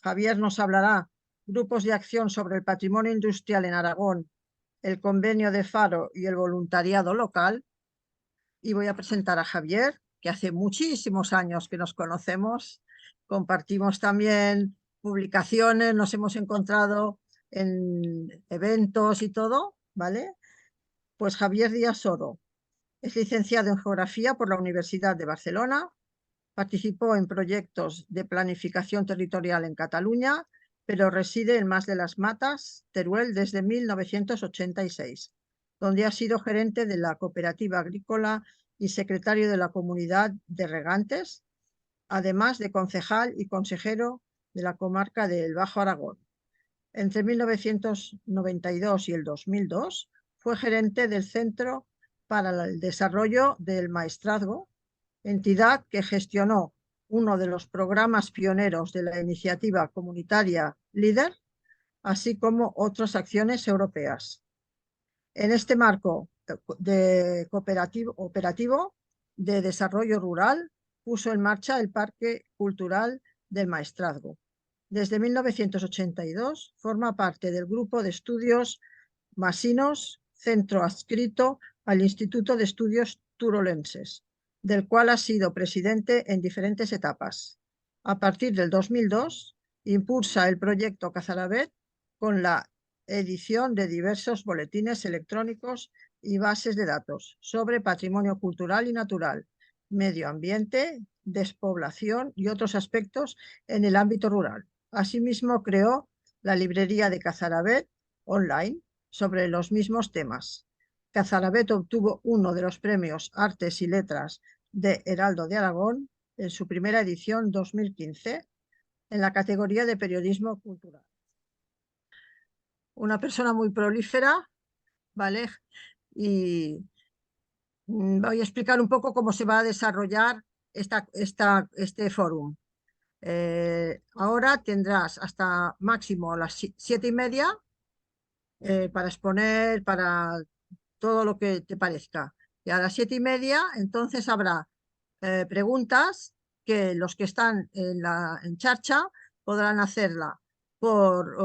Javier nos hablará grupos de acción sobre el patrimonio industrial en Aragón, el convenio de Faro y el voluntariado local. Y voy a presentar a Javier, que hace muchísimos años que nos conocemos, compartimos también publicaciones, nos hemos encontrado en eventos y todo, ¿vale? Pues Javier Díaz Oro es licenciado en Geografía por la Universidad de Barcelona, participó en proyectos de planificación territorial en Cataluña, pero reside en Mas de las Matas, Teruel, desde 1986, donde ha sido gerente de la cooperativa agrícola y secretario de la comunidad de regantes, además de concejal y consejero de la comarca del Bajo Aragón. Entre 1992 y el 2002 fue gerente del Centro para el Desarrollo del Maestrazgo, entidad que gestionó uno de los programas pioneros de la iniciativa comunitaria LEADER, así como otras acciones europeas. En este marco operativo de desarrollo rural, puso en marcha el Parque Cultural del Maestrazgo. Desde 1982 forma parte del grupo de estudios Masinos, centro adscrito al Instituto de Estudios Turolenses, del cual ha sido presidente en diferentes etapas. A partir del 2002, impulsa el proyecto Cazarabet con la edición de diversos boletines electrónicos y bases de datos sobre patrimonio cultural y natural, medio ambiente, despoblación y otros aspectos en el ámbito rural. Asimismo, creó la librería de Cazarabet online sobre los mismos temas. Cazarabet obtuvo uno de los premios Artes y Letras de Heraldo de Aragón en su primera edición 2015 en la categoría de periodismo cultural. Una persona muy prolífera, ¿vale? Y voy a explicar un poco cómo se va a desarrollar este fórum. Ahora tendrás hasta máximo las 7:30 para exponer, para todo lo que te parezca. Y a las 7:30 entonces habrá preguntas que los que están en charcha podrán hacerla por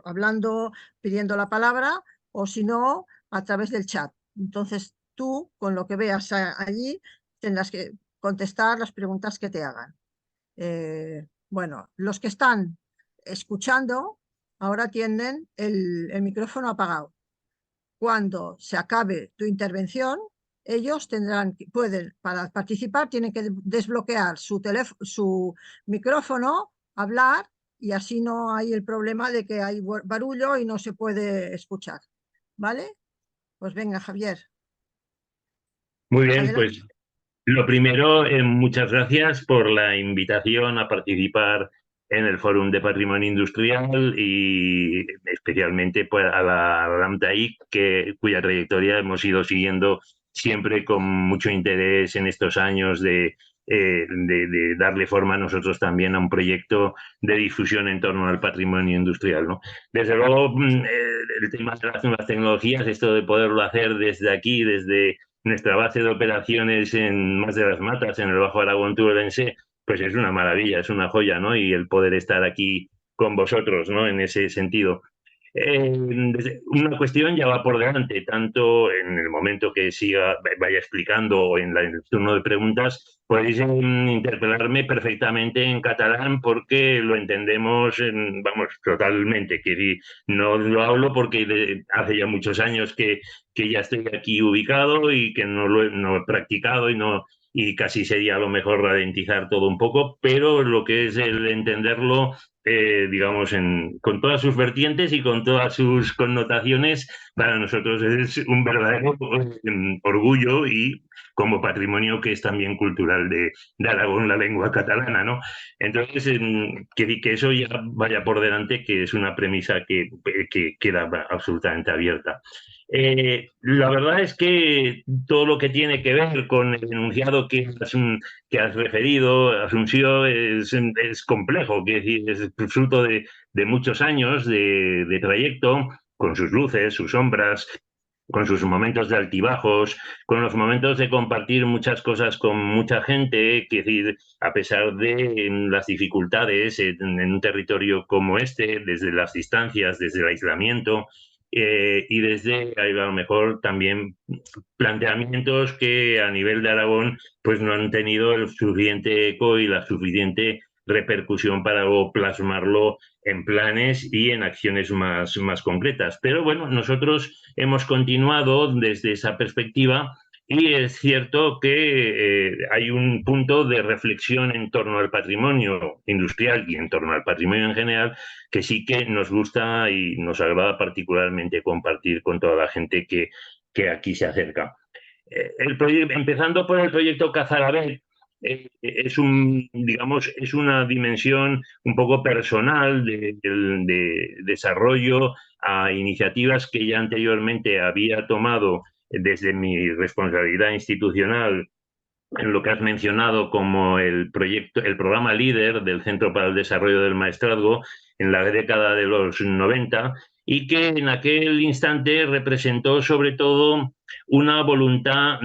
hablando, pidiendo la palabra, o si no, a través del chat. Entonces tú, con lo que veas allí, tendrás que contestar las preguntas que te hagan. Bueno, los que están escuchando ahora tienen el micrófono apagado. Cuando se acabe tu intervención, ellos para participar, tienen que desbloquear su micrófono, hablar, y así no hay el problema de que hay barullo y no se puede escuchar. ¿Vale? Pues venga, Javier. Muy bien, Adelante. pues lo primero, muchas gracias por la invitación a participar en el Fórum de Patrimonio Industrial y especialmente pues, a la LAMTAIC, cuya trayectoria hemos ido siguiendo siempre con mucho interés en estos años de darle forma a nosotros también a un proyecto de difusión en torno al patrimonio industrial, ¿no? Desde luego, el tema de las nuevas tecnologías, esto de poderlo hacer desde aquí, desde nuestra base de operaciones en Mas de las Matas, en el Bajo Aragón turolense, pues es una maravilla, es una joya, ¿no? Y el poder estar aquí con vosotros, ¿no? En ese sentido. Una cuestión ya va por delante, tanto en el momento que vaya explicando o en el turno de preguntas, podéis interpelarme perfectamente en catalán porque lo entendemos, vamos, totalmente. Que no lo hablo porque hace ya muchos años que ya estoy aquí ubicado y que no he practicado y casi sería a lo mejor ralentizar todo un poco, pero lo que es el entenderlo, digamos, con todas sus vertientes y con todas sus connotaciones, para nosotros es un verdadero orgullo y como patrimonio que es también cultural de Aragón, la lengua catalana, ¿no? Entonces, que eso ya vaya por delante, que es una premisa que queda absolutamente abierta. La verdad es que todo lo que tiene que ver con el enunciado que has referido, Asunción, es complejo, que es fruto de muchos años de trayecto, con sus luces, sus sombras, con sus momentos de altibajos, con los momentos de compartir muchas cosas con mucha gente, que decir, a pesar de las dificultades en un territorio como este, desde las distancias, desde el aislamiento, y desde a lo mejor también planteamientos que a nivel de Aragón pues no han tenido el suficiente eco y la suficiente repercusión para luego plasmarlo en planes y en acciones más concretas. Pero bueno, nosotros hemos continuado desde esa perspectiva y es cierto que hay un punto de reflexión en torno al patrimonio industrial y en torno al patrimonio en general que sí que nos gusta y nos agrada particularmente compartir con toda la gente que aquí se acerca. Empezando por el proyecto Cazarabel, digamos, es una dimensión un poco personal de desarrollo a iniciativas que ya anteriormente había tomado desde mi responsabilidad institucional en lo que has mencionado como el programa líder del Centro para el Desarrollo del Maestrazgo en la década de los 90 y que en aquel instante representó sobre todo una voluntad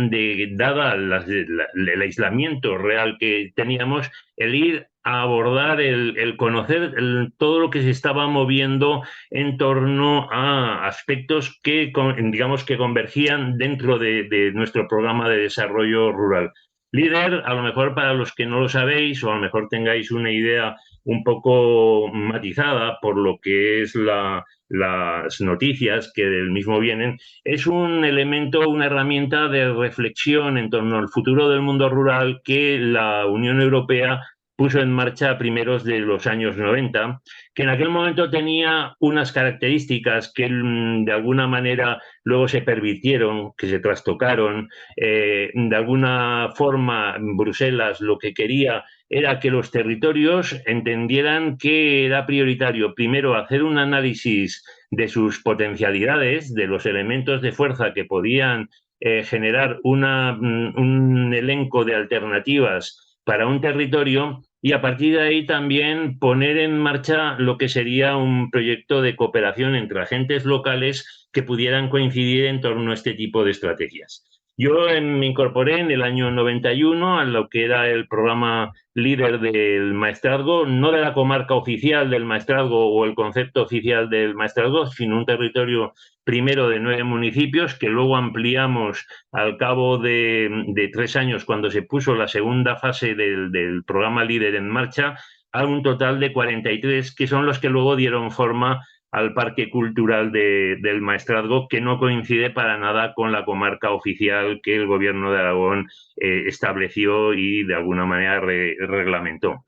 dada el aislamiento real que teníamos, el ir a abordar, el conocer todo lo que se estaba moviendo en torno a aspectos que, digamos, que convergían dentro de nuestro programa de desarrollo rural. Líder, a lo mejor para los que no lo sabéis o a lo mejor tengáis una idea un poco matizada por lo que es las noticias que del mismo vienen, es un elemento, una herramienta de reflexión en torno al futuro del mundo rural que la Unión Europea puso en marcha a primeros de los años 90, que en aquel momento tenía unas características que de alguna manera luego se pervirtieron, que se trastocaron. De alguna forma, Bruselas lo que quería era que los territorios entendieran que era prioritario, primero, hacer un análisis de sus potencialidades, de los elementos de fuerza que podían generar un elenco de alternativas para un territorio y a partir de ahí también poner en marcha lo que sería un proyecto de cooperación entre agentes locales que pudieran coincidir en torno a este tipo de estrategias. Yo me incorporé en el año 91 a lo que era el programa líder del maestrazgo, no de la comarca oficial del maestrazgo o el concepto oficial del maestrazgo, sino un territorio primero de 9 municipios que luego ampliamos al cabo de 3 años cuando se puso la segunda fase del programa líder en marcha a un total de 43 que son los que luego dieron forma al Parque Cultural del Maestrazgo, que no coincide para nada con la comarca oficial que el Gobierno de Aragón estableció y de alguna manera reglamentó.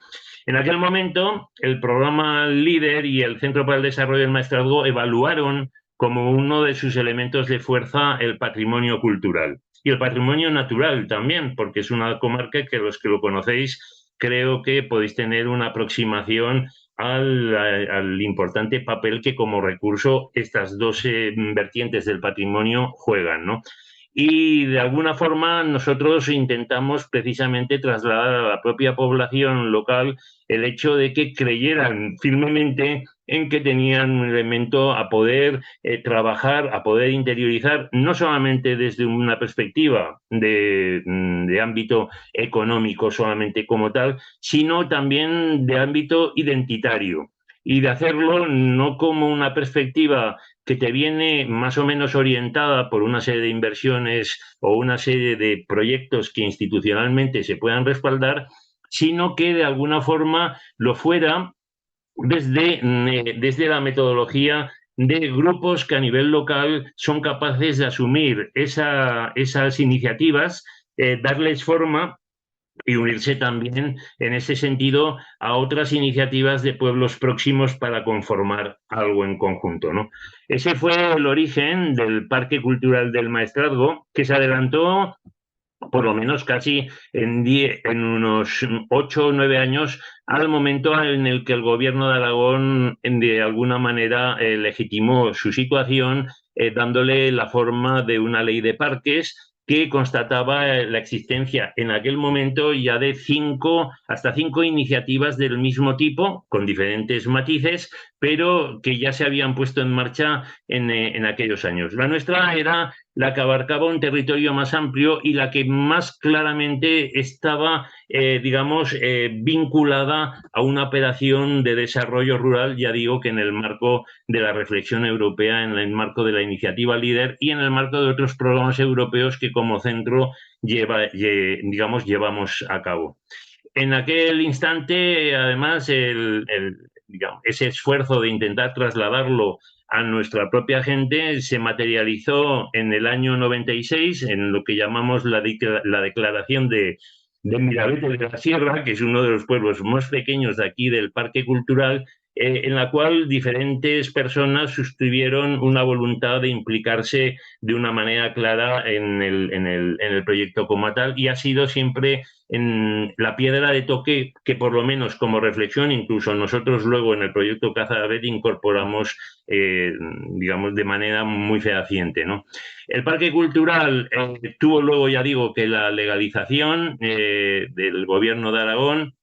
En aquel momento, el programa LEADER y el Centro para el Desarrollo del Maestrazgo evaluaron como uno de sus elementos de fuerza el patrimonio cultural y el patrimonio natural también, porque es una comarca que los que lo conocéis creo que podéis tener una aproximación al importante papel que como recurso estas dos vertientes del patrimonio juegan, ¿no? Y de alguna forma nosotros intentamos precisamente trasladar a la propia población local el hecho de que creyeran firmemente en que tenían un elemento a poder trabajar, a poder interiorizar, no solamente desde una perspectiva de ámbito económico solamente como tal, sino también de ámbito identitario. Y de hacerlo no como una perspectiva que te viene más o menos orientada por una serie de inversiones o una serie de proyectos que institucionalmente se puedan respaldar, sino que de alguna forma lo fuera desde la metodología de grupos que a nivel local son capaces de asumir esas iniciativas, darles forma y unirse también en ese sentido a otras iniciativas de pueblos próximos para conformar algo en conjunto, ¿no? Ese fue el origen del Parque Cultural del Maestrazgo, que se adelantó por lo menos casi en unos 8 o 9 años al momento en el que el gobierno de Aragón de alguna manera legitimó su situación dándole la forma de una ley de parques que constataba la existencia en aquel momento ya de hasta cinco iniciativas del mismo tipo, con diferentes matices, pero que ya se habían puesto en marcha en aquellos años. La nuestra era la que abarcaba un territorio más amplio y la que más claramente estaba, digamos, vinculada a una operación de desarrollo rural, ya digo que en el marco de la reflexión europea, en el marco de la iniciativa LEADER y en el marco de otros programas europeos que como centro digamos, llevamos a cabo. En aquel instante, además, digamos, ese esfuerzo de intentar trasladarlo a nuestra propia gente se materializó en el año 96 en lo que llamamos la declaración de Mirabete de la Sierra, que es uno de los pueblos más pequeños de aquí del Parque Cultural, en la cual diferentes personas suscribieron una voluntad de implicarse de una manera clara en el proyecto como tal, y ha sido siempre en la piedra de toque que por lo menos como reflexión, incluso nosotros luego en el proyecto Cazadabet incorporamos, digamos, de manera muy fehaciente, ¿no? El Parque Cultural tuvo luego, ya digo, que la legalización del gobierno de Aragón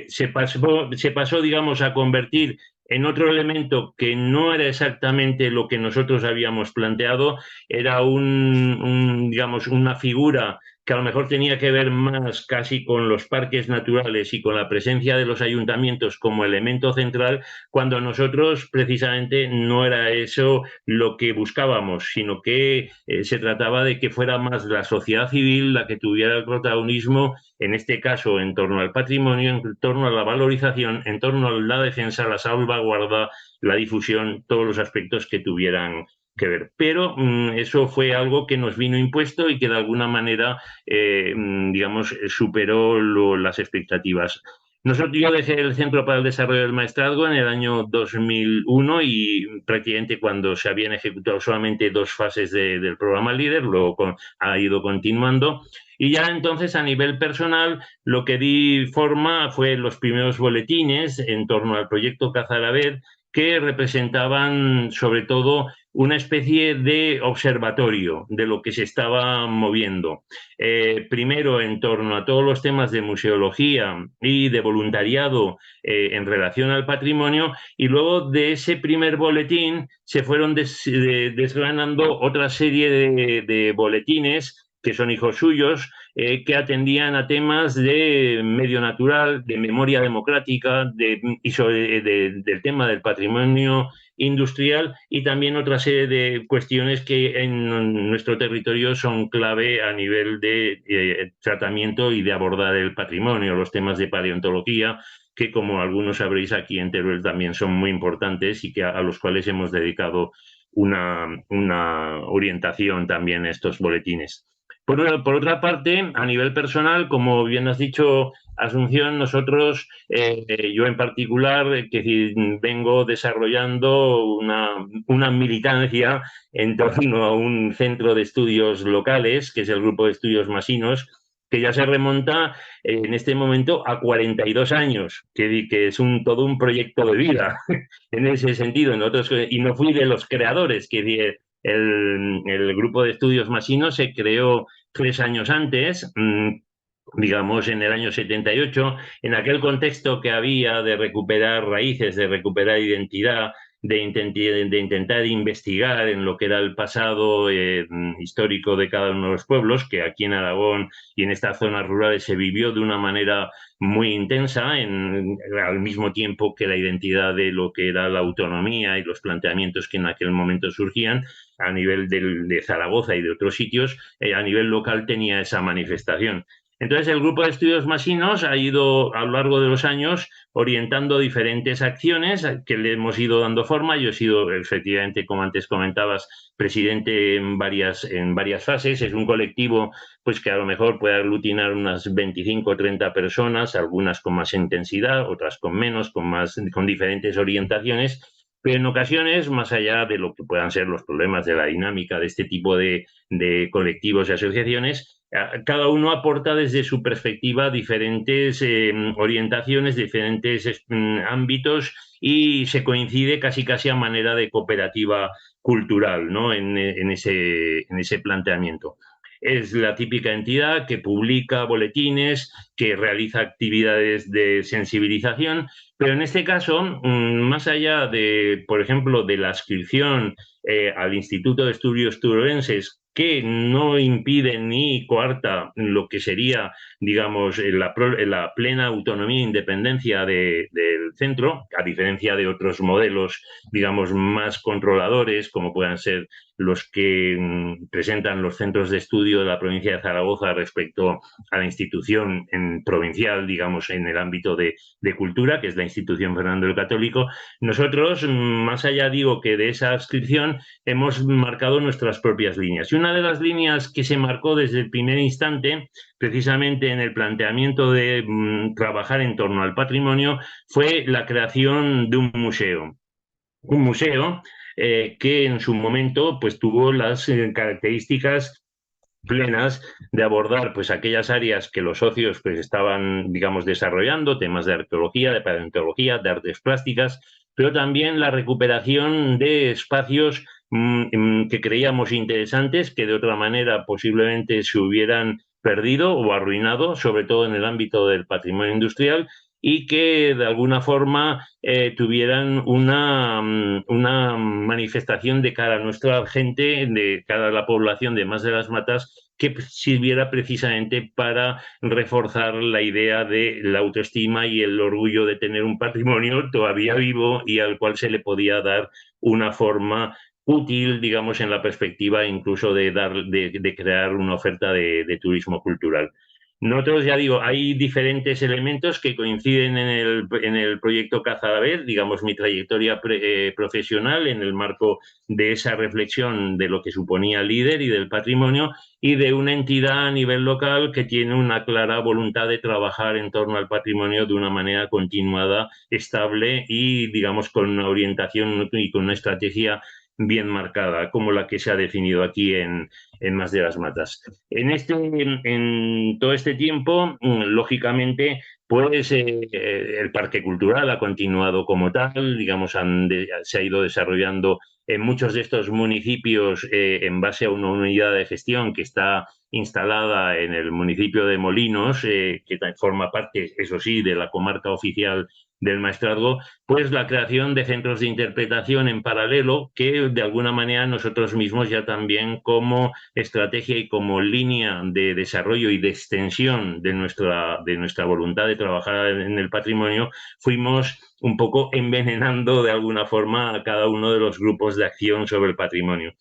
se pasó, digamos, a convertir en otro elemento que no era exactamente lo que nosotros habíamos planteado, era digamos, una figura que a lo mejor tenía que ver más casi con los parques naturales y con la presencia de los ayuntamientos como elemento central, cuando nosotros precisamente no era eso lo que buscábamos, sino que se trataba de que fuera más la sociedad civil la que tuviera el protagonismo, en este caso en torno al patrimonio, en torno a la valorización, en torno a la defensa, la salvaguarda, la difusión, todos los aspectos que tuvieran que ver. Pero eso fue algo que nos vino impuesto y que de alguna manera, digamos, superó las expectativas. Yo dejé el Centro para el Desarrollo del Maestrazgo en el año 2001 y prácticamente cuando se habían ejecutado solamente 2 fases del programa LEADER, luego ha ido continuando. Y ya entonces a nivel personal lo que di forma fue los primeros boletines en torno al proyecto Cazadabet, que representaban sobre todo una especie de observatorio de lo que se estaba moviendo. Primero en torno a todos los temas de museología y de voluntariado en relación al patrimonio, y luego de ese primer boletín se fueron desgranando otra serie de boletines que son hijos suyos, que atendían a temas de medio natural, de memoria democrática y del tema del patrimonio industrial, y también otra serie de cuestiones que en nuestro territorio son clave a nivel de tratamiento y de abordar el patrimonio, los temas de paleontología, que como algunos sabréis aquí en Teruel también son muy importantes y que a los cuales hemos dedicado una orientación también a estos boletines. Por otra parte, a nivel personal, como bien has dicho, Asunción, nosotros, yo en particular, que vengo desarrollando una militancia en torno a un centro de estudios locales, que es el Grupo de Estudios Masinos, que ya se remonta en este momento a 42 años, que es todo un proyecto de vida en ese sentido. Y no fui de los creadores, que el Grupo de Estudios Masinos se creó 3 años antes, digamos en el año 78, en aquel contexto que había de recuperar raíces, de recuperar identidad, de intentar investigar en lo que era el pasado histórico de cada uno de los pueblos, que aquí en Aragón y en estas zonas rurales se vivió de una manera muy intensa, al mismo tiempo que la identidad de lo que era la autonomía y los planteamientos que en aquel momento surgían a nivel de Zaragoza y de otros sitios, a nivel local tenía esa manifestación. Entonces, el Grupo de Estudios Masinos ha ido a lo largo de los años orientando diferentes acciones que le hemos ido dando forma. Yo he sido, efectivamente, como antes comentabas, presidente en varias fases. Es un colectivo pues que a lo mejor puede aglutinar unas 25 o 30 personas, algunas con más intensidad, otras con menos, con diferentes orientaciones. Pero en ocasiones, más allá de lo que puedan ser los problemas de la dinámica de este tipo de colectivos y asociaciones, cada uno aporta desde su perspectiva diferentes orientaciones, diferentes ámbitos, y se coincide casi a manera de cooperativa cultural, ¿no? en ese planteamiento. Es la típica entidad que publica boletines, que realiza actividades de sensibilización, pero en este caso, más allá de, por ejemplo, de la adscripción al Instituto de Estudios Turolenses, que no impide ni coarta lo que sería, digamos, la plena autonomía e independencia del centro, a diferencia de otros modelos, digamos, más controladores, como puedan ser los que presentan los centros de estudio de la provincia de Zaragoza respecto a la institución provincial, digamos, en el ámbito de cultura, que es la institución Fernando el Católico. Nosotros, más allá, digo, que de esa adscripción, hemos marcado nuestras propias líneas. Y una de las líneas que se marcó desde el primer instante, precisamente en el planteamiento de trabajar en torno al patrimonio, fue la creación de un museo. Un museo que en su momento pues, tuvo las características plenas de abordar pues aquellas áreas que los socios pues estaban digamos desarrollando, temas de arqueología, de paleontología, de artes plásticas, pero también la recuperación de espacios que creíamos interesantes, que de otra manera posiblemente se hubieran perdido o arruinado, sobre todo en el ámbito del patrimonio industrial, y que de alguna forma tuvieran una manifestación de cara a nuestra gente, de cara a la población de Mas de las Matas, que sirviera precisamente para reforzar la idea de la autoestima y el orgullo de tener un patrimonio todavía vivo y al cual se le podía dar una forma útil, digamos, en la perspectiva incluso de crear una oferta de turismo cultural. Nosotros, ya digo, hay diferentes elementos que coinciden en el proyecto Cazadabel, digamos, mi trayectoria profesional en el marco de esa reflexión de lo que suponía líder y del patrimonio, y de una entidad a nivel local que tiene una clara voluntad de trabajar en torno al patrimonio de una manera continuada, estable y, digamos, con una orientación y con una estrategia bien marcada, como la que se ha definido aquí en Mas de las Matas. En todo este tiempo, lógicamente, pues el Parque Cultural ha continuado como tal, digamos, se ha ido desarrollando en muchos de estos municipios en base a una unidad de gestión que está instalada en el municipio de Molinos, que forma parte, eso sí, de la comarca oficial del Maestrazgo, pues la creación de centros de interpretación en paralelo que de alguna manera nosotros mismos ya también como estrategia y como línea de desarrollo y de extensión de nuestra voluntad de trabajar en el patrimonio, fuimos un poco envenenando de alguna forma a cada uno de los grupos de acción sobre el patrimonio.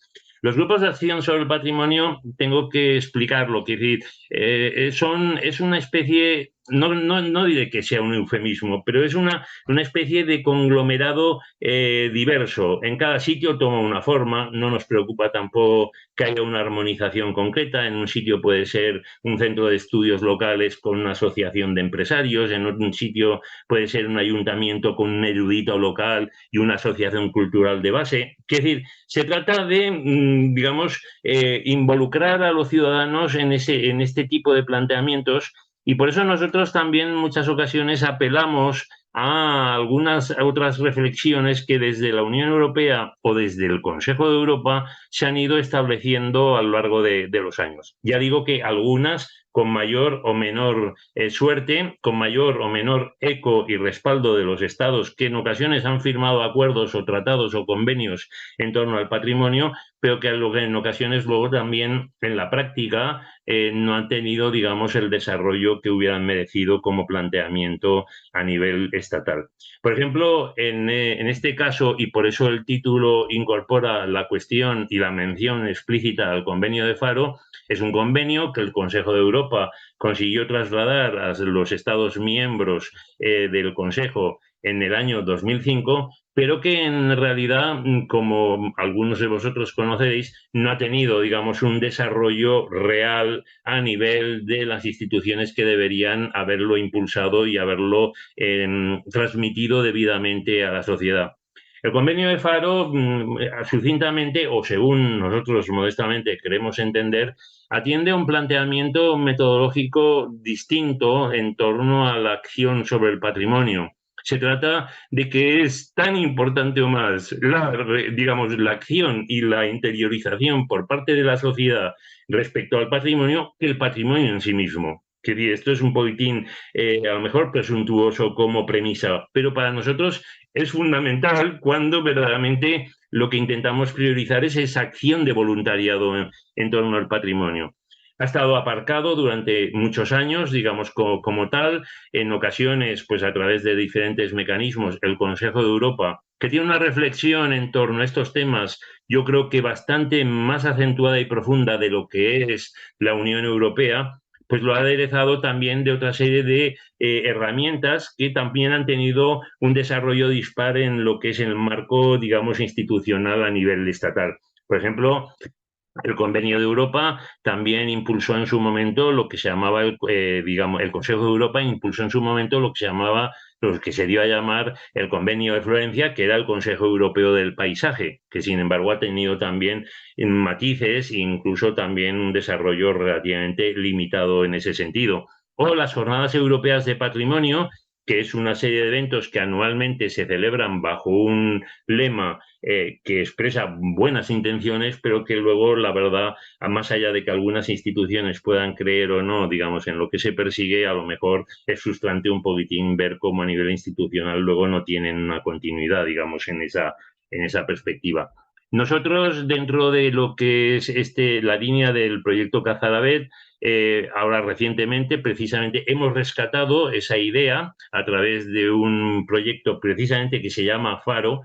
Los grupos de acción sobre el patrimonio, tengo que explicarlo, que decir, es una especie, no diré que sea un eufemismo, pero es una especie de conglomerado diverso. En cada sitio toma una forma, no nos preocupa tampoco que haya una armonización concreta. En un sitio puede ser un centro de estudios locales con una asociación de empresarios, en un sitio puede ser un ayuntamiento con un erudito local y una asociación cultural de base. Es decir, se trata de, digamos, involucrar a los ciudadanos en este tipo de planteamientos, y por eso nosotros también en muchas ocasiones apelamos a algunas otras reflexiones que desde la Unión Europea o desde el Consejo de Europa se han ido estableciendo a lo largo de los años. Ya digo que algunas con mayor o menor suerte, con mayor o menor eco y respaldo de los estados que en ocasiones han firmado acuerdos o tratados o convenios en torno al patrimonio, pero que en ocasiones luego también en la práctica no han tenido, digamos, el desarrollo que hubieran merecido como planteamiento a nivel estatal. Por ejemplo, en este caso, y por eso el título incorpora la cuestión y la mención explícita al convenio de Faro, es un convenio que el Consejo de Europa consiguió trasladar a los Estados miembros del Consejo en el año 2005, pero que en realidad, como algunos de vosotros conocéis, no ha tenido, digamos, un desarrollo real a nivel de las instituciones que deberían haberlo impulsado y haberlo transmitido debidamente a la sociedad. El convenio de Faro, sucintamente, o según nosotros modestamente queremos entender, atiende a un planteamiento metodológico distinto en torno a la acción sobre el patrimonio. Se trata de que es tan importante o más digamos, la acción y la interiorización por parte de la sociedad respecto al patrimonio que el patrimonio en sí mismo. Que esto es un poquitín, a lo mejor presuntuoso como premisa, pero para nosotros es fundamental cuando verdaderamente lo que intentamos priorizar es esa acción de voluntariado en torno al patrimonio. Ha estado aparcado durante muchos años, digamos, como tal, en ocasiones, pues a través de diferentes mecanismos, el Consejo de Europa, que tiene una reflexión en torno a estos temas, yo creo que bastante más acentuada y profunda de lo que es la Unión Europea, pues lo ha aderezado también de otra serie de herramientas que también han tenido un desarrollo dispar en lo que es el marco, digamos, institucional a nivel estatal. Por ejemplo, el Convenio de Europa también impulsó en su momento lo que se llamaba, digamos, el Consejo de Europa impulsó en su momento lo que se llamaba, lo que se dio a llamar el Convenio de Florencia, que era el Consejo Europeo del Paisaje, que sin embargo ha tenido también matices e incluso también un desarrollo relativamente limitado en ese sentido. O las Jornadas Europeas de Patrimonio, que es una serie de eventos que anualmente se celebran bajo un lema que expresa buenas intenciones, pero que luego, la verdad, más allá de que algunas instituciones puedan creer o no, digamos, en lo que se persigue, a lo mejor es frustrante un poquitín ver cómo a nivel institucional luego no tienen una continuidad, digamos, en esa perspectiva. Nosotros, dentro de lo que es la línea del proyecto Cazadabet, ahora recientemente, precisamente, hemos rescatado esa idea a través de un proyecto precisamente que se llama Faro,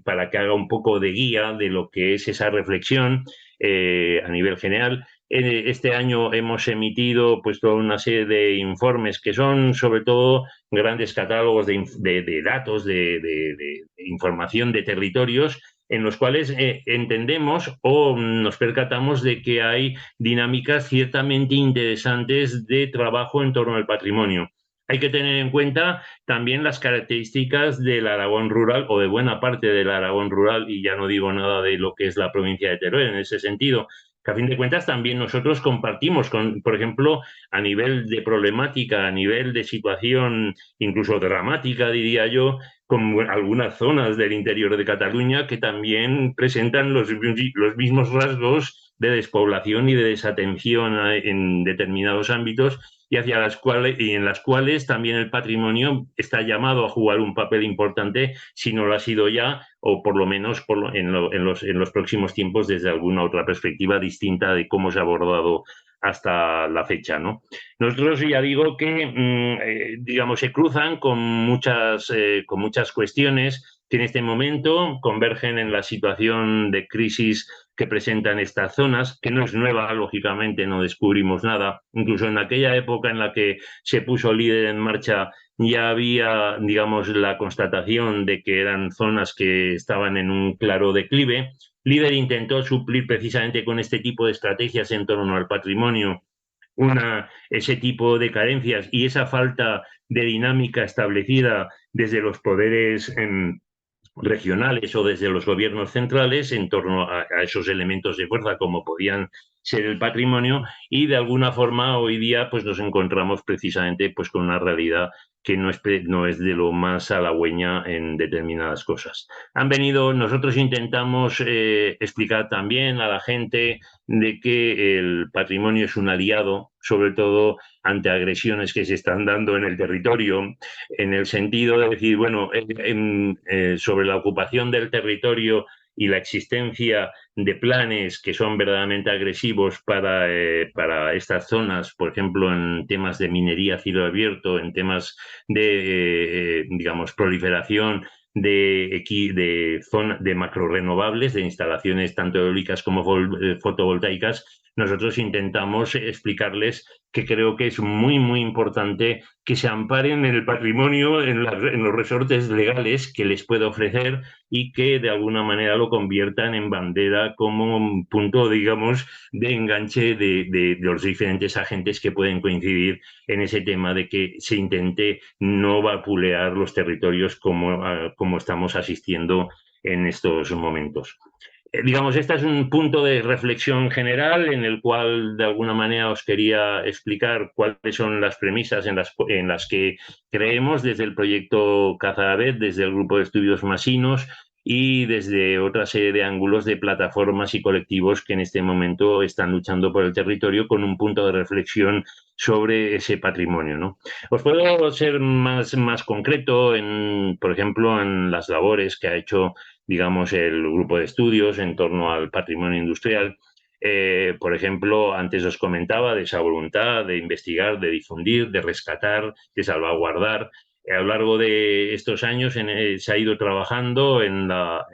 para que haga un poco de guía de lo que es esa reflexión a nivel general. Este año hemos emitido pues toda una serie de informes que son sobre todo grandes catálogos de datos, de información de territorios en los cuales entendemos o nos percatamos de que hay dinámicas ciertamente interesantes de trabajo en torno al patrimonio. Hay que tener en cuenta también las características del Aragón rural o de buena parte del Aragón rural, y ya no digo nada de lo que es la provincia de Teruel en ese sentido, que a fin de cuentas también nosotros compartimos, por ejemplo, a nivel de problemática, a nivel de situación incluso dramática, diría yo, con algunas zonas del interior de Cataluña que también presentan los mismos rasgos de despoblación y de desatención en determinados ámbitos y hacia las cuales y en las cuales también el patrimonio está llamado a jugar un papel importante si no lo ha sido ya o por lo menos en los próximos tiempos desde alguna otra perspectiva distinta de cómo se ha abordado hasta la fecha, ¿no? Nosotros ya digo que, digamos, se cruzan con muchas cuestiones que en este momento convergen en la situación de crisis que presentan estas zonas, que no es nueva, lógicamente, no descubrimos nada. Incluso en aquella época en la que se puso líder en marcha ya había, digamos, la constatación de que eran zonas que estaban en un claro declive. Líder intentó suplir precisamente con este tipo de estrategias en torno al patrimonio ese tipo de carencias y esa falta de dinámica establecida desde los poderes regionales o desde los gobiernos centrales en torno a esos elementos de fuerza como podían ser el patrimonio y de alguna forma hoy día pues nos encontramos precisamente pues con una realidad que no es de lo más halagüeña en determinadas cosas. Nosotros intentamos explicar también a la gente de que el patrimonio es un aliado, sobre todo ante agresiones que se están dando en el territorio, en el sentido de decir, bueno, sobre la ocupación del territorio y la existencia de planes que son verdaderamente agresivos para estas zonas, por ejemplo, en temas de minería a cielo abierto, en temas de, digamos, proliferación de macrorenovables, de instalaciones tanto eólicas como fotovoltaicas, nosotros intentamos explicarles que creo que es muy, muy importante que se amparen en el patrimonio, en los resortes legales que les puede ofrecer y que de alguna manera lo conviertan en bandera como un punto, digamos, de enganche de los diferentes agentes que pueden coincidir en ese tema de que se intente no vapulear los territorios como estamos asistiendo en estos momentos. Digamos, este es un punto de reflexión general en el cual de alguna manera os quería explicar cuáles son las premisas en las que creemos desde el proyecto Cazadabet, desde el grupo de estudios Masinos y desde otra serie de ángulos de plataformas y colectivos que en este momento están luchando por el territorio con un punto de reflexión sobre ese patrimonio, ¿no? Os puedo ser más concreto, por ejemplo, en las labores que ha hecho digamos, el grupo de estudios en torno al patrimonio industrial. Por ejemplo, antes os comentaba de esa voluntad de investigar, de difundir, de rescatar, de salvaguardar. A lo largo de estos años se ha ido trabajando en la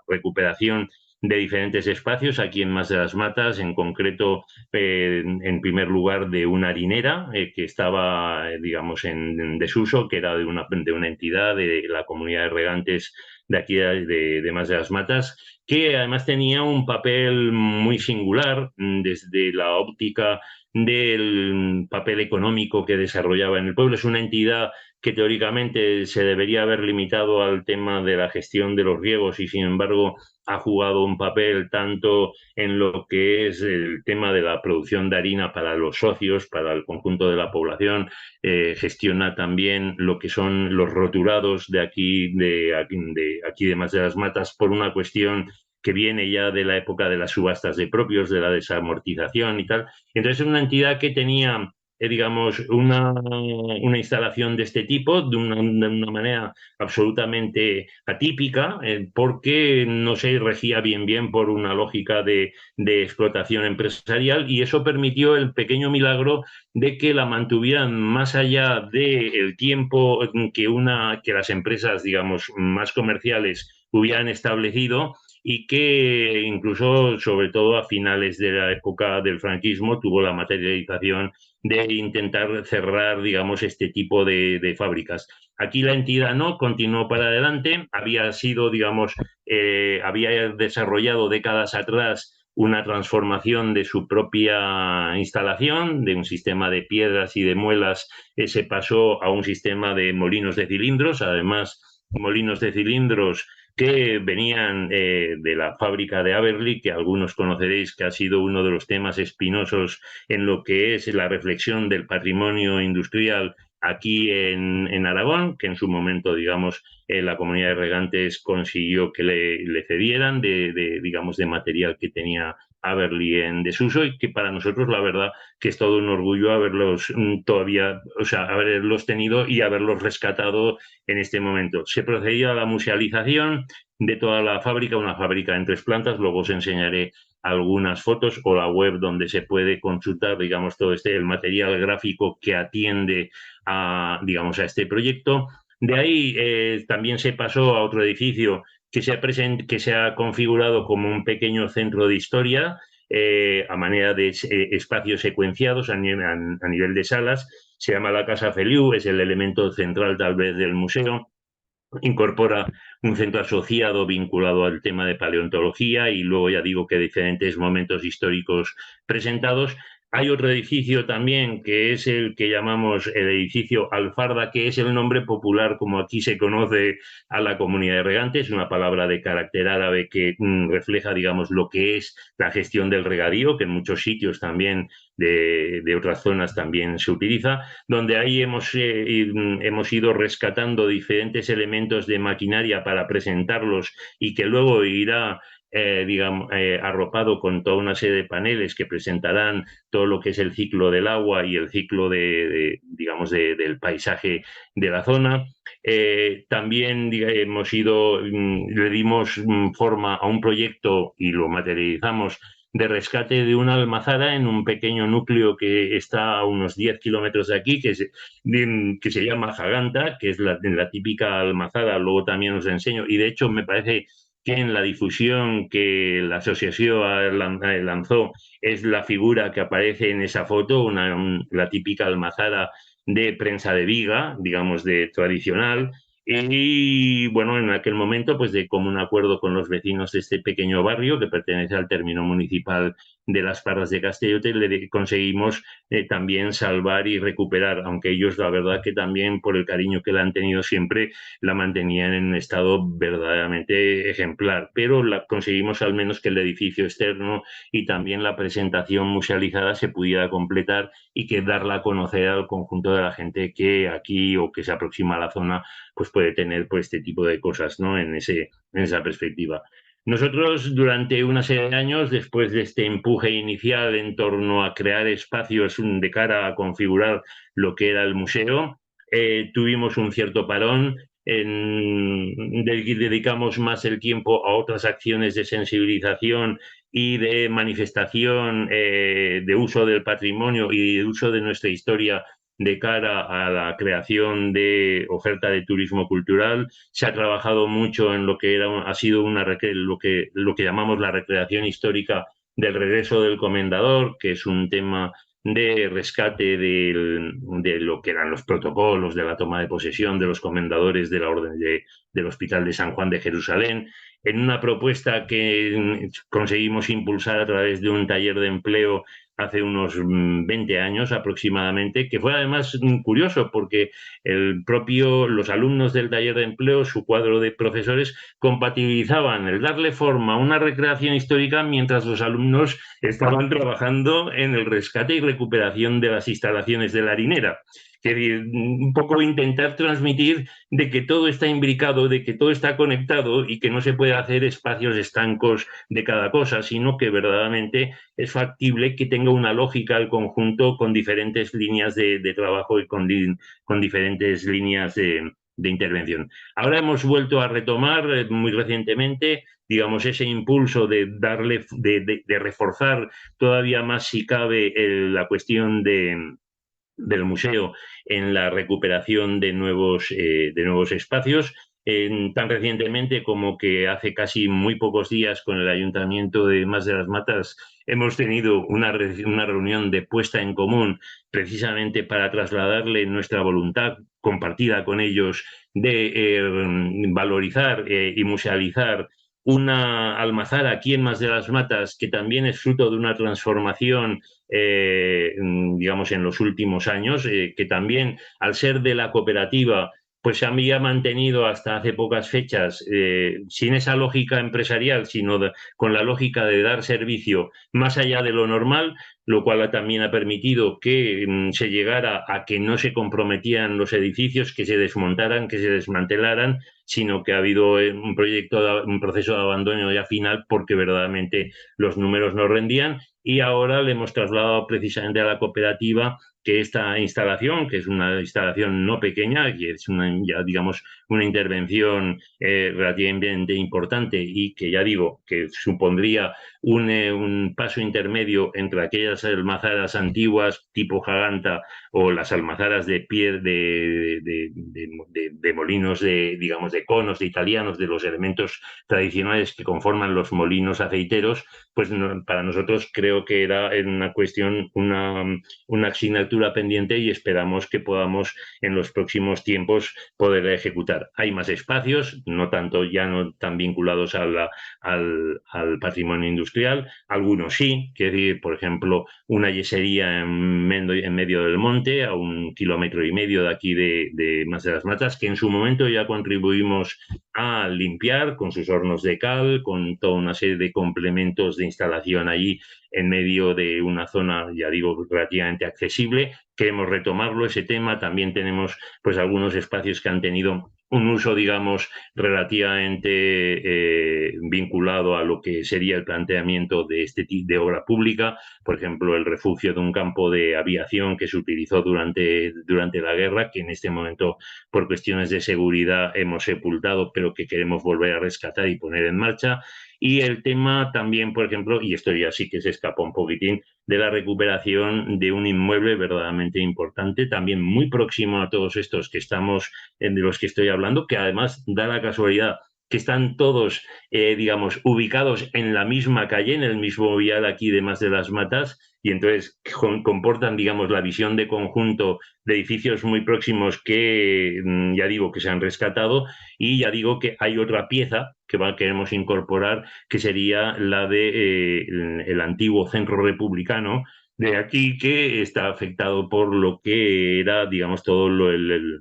recuperación de diferentes espacios aquí en Mas de las Matas, en concreto, en primer lugar, de una harinera que estaba, digamos, en desuso, que era de una entidad de la comunidad de regantes de aquí de Mas de las Matas, que además tenía un papel muy singular desde la óptica del papel económico que desarrollaba en el pueblo. Es una entidad que teóricamente se debería haber limitado al tema de la gestión de los riegos y, sin embargo, ha jugado un papel tanto en lo que es el tema de la producción de harina para los socios, para el conjunto de la población. Gestiona también lo que son los roturados de aquí, de Mas de las Matas, por una cuestión que viene ya de la época de las subastas de propios, de la desamortización y tal. Entonces, es una entidad que tenía, digamos, una instalación de este tipo de una manera absolutamente atípica, porque no se regía bien por una lógica de explotación empresarial, y eso permitió el pequeño milagro de que la mantuvieran más allá del tiempo que las empresas, digamos, más comerciales hubieran establecido, y que incluso, sobre todo a finales de la época del franquismo, tuvo la materialización de intentar cerrar, digamos, este tipo de fábricas. Aquí la entidad no continuó para adelante, había sido, digamos, había desarrollado décadas atrás una transformación de su propia instalación, de un sistema de piedras y de muelas, se pasó a un sistema de molinos de cilindros, además molinos de cilindros que venían de la fábrica de Aberli, que algunos conoceréis que ha sido uno de los temas espinosos en lo que es la reflexión del patrimonio industrial aquí en Aragón, que en su momento, digamos, la comunidad de regantes consiguió que le cedieran digamos, de material que tenía Aberli en desuso, y que para nosotros, la verdad, que es todo un orgullo haberlos todavía, o sea, haberlos tenido y haberlos rescatado en este momento. Se procedía a la musealización de toda la fábrica, una fábrica en 3 plantas. Luego os enseñaré algunas fotos o la web donde se puede consultar, digamos, todo el material gráfico que atiende digamos, a este proyecto. De ahí también se pasó a otro edificio que se ha configurado como un pequeño centro de historia, a manera de espacios secuenciados a nivel de salas. Se llama la Casa Feliu, es el elemento central tal vez del museo. Incorpora un centro asociado vinculado al tema de paleontología, y luego ya digo que diferentes momentos históricos presentados. Hay otro edificio también que es el que llamamos el edificio Alfarda, que es el nombre popular como aquí se conoce a la comunidad de regantes, una palabra de carácter árabe que refleja, digamos, lo que es la gestión del regadío, que en muchos sitios también de otras zonas también se utiliza, donde ahí hemos ido rescatando diferentes elementos de maquinaria para presentarlos, y que luego irá, digamos, arropado con toda una serie de paneles que presentarán todo lo que es el ciclo del agua y el ciclo digamos, del paisaje de la zona. También le dimos forma a un proyecto y lo materializamos de rescate de una almazara en un pequeño núcleo que está a unos 10 kilómetros de aquí, que se llama Jaganta, que es la típica almazara. Luego también os enseño, y de hecho me parece que en la difusión que la asociación lanzó es la figura que aparece en esa foto, la típica almazara de prensa de viga, digamos, de tradicional. Y bueno, en aquel momento, pues de común acuerdo con los vecinos de este pequeño barrio que pertenece al término municipal de Las Parras de Castellote, le conseguimos también salvar y recuperar, aunque ellos, la verdad, que también por el cariño que la han tenido siempre, la mantenían en un estado verdaderamente ejemplar. Pero conseguimos al menos que el edificio externo y también la presentación musealizada se pudiera completar, y que darla a conocer al conjunto de la gente que aquí o que se aproxima a la zona, pues puede tener, pues, este tipo de cosas, ¿no? En esa perspectiva. Nosotros, durante una serie de años, después de este empuje inicial en torno a crear espacios de cara a configurar lo que era el museo, tuvimos un cierto parón dedicamos más el tiempo a otras acciones de sensibilización y de manifestación, de uso del patrimonio y de uso de nuestra historia de cara a la creación de oferta de turismo cultural. Se ha trabajado mucho en lo que ha sido lo que llamamos la recreación histórica del regreso del comendador, que es un tema de rescate de lo que eran los protocolos de la toma de posesión de los comendadores de la Orden del Hospital de San Juan de Jerusalén, en una propuesta que conseguimos impulsar a través de un taller de empleo hace unos 20 años aproximadamente, que fue además curioso porque los alumnos del taller de empleo, su cuadro de profesores, compatibilizaban el darle forma a una recreación histórica mientras los alumnos estaban trabajando en el rescate y recuperación de las instalaciones de la harinera. Un poco intentar transmitir de que todo está imbricado, de que todo está conectado y que no se puede hacer espacios estancos de cada cosa, sino que verdaderamente es factible que tenga una lógica el conjunto con diferentes líneas de trabajo y con diferentes líneas de intervención. Ahora hemos vuelto a retomar muy recientemente, digamos, ese impulso de reforzar todavía más, si cabe, la cuestión del museo en la recuperación de nuevos espacios. Tan recientemente como que hace casi muy pocos días con el Ayuntamiento de Mas de las Matas hemos tenido una reunión de puesta en común precisamente para trasladarle nuestra voluntad compartida con ellos de valorizar y musealizar una almazara aquí en Mas de las Matas que también es fruto de una transformación, digamos, en los últimos años, que también, al ser de la cooperativa, pues se había mantenido hasta hace pocas fechas, sin esa lógica empresarial, sino con la lógica de dar servicio más allá de lo normal, lo cual también ha permitido que se llegara a que no se comprometían los edificios, que se desmontaran, que se desmantelaran, sino que ha habido un proceso de abandono ya final porque verdaderamente los números no rendían, y ahora le hemos trasladado precisamente a la cooperativa que esta instalación, que es una instalación no pequeña, que es ya digamos una intervención relativamente importante y que ya digo que supondría un paso intermedio entre aquellas almazaras antiguas tipo Jaganta o las almazaras de pie de molinos digamos, de conos, de italianos, de los elementos tradicionales que conforman los molinos aceiteros. Pues para nosotros creo que era una cuestión, una asignatura pendiente, y esperamos que podamos en los próximos tiempos poder ejecutar. Hay más espacios, no tanto, ya no tan vinculados al patrimonio industrial, algunos sí, que decir, por ejemplo, una yesería en medio del monte, a 1,5 kilómetros de aquí de Mas de las Matas, que en su momento ya contribuimos a limpiar con sus hornos de cal, con toda una serie de complementos de instalación allí en medio de una zona, ya digo, relativamente accesible. Queremos retomarlo, ese tema. También tenemos pues algunos espacios que han tenido un uso, digamos, relativamente vinculado a lo que sería el planteamiento de este tipo de obra pública. Por ejemplo, el refugio de un campo de aviación que se utilizó durante la guerra, que en este momento, por cuestiones de seguridad, hemos sepultado, pero que queremos volver a rescatar y poner en marcha. Y el tema también, por ejemplo, y esto ya sí que se escapa un poquitín, de la recuperación de un inmueble verdaderamente importante, también muy próximo a todos estos de los que estoy hablando, que además da la casualidad que están todos, digamos, ubicados en la misma calle, en el mismo vial aquí de Mas de las Matas, y entonces comportan, digamos, la visión de conjunto de edificios muy próximos que, ya digo, que se han rescatado. Y ya digo que hay otra pieza que queremos incorporar, que sería la de el antiguo centro republicano de aquí, que está afectado por lo que era, digamos, todo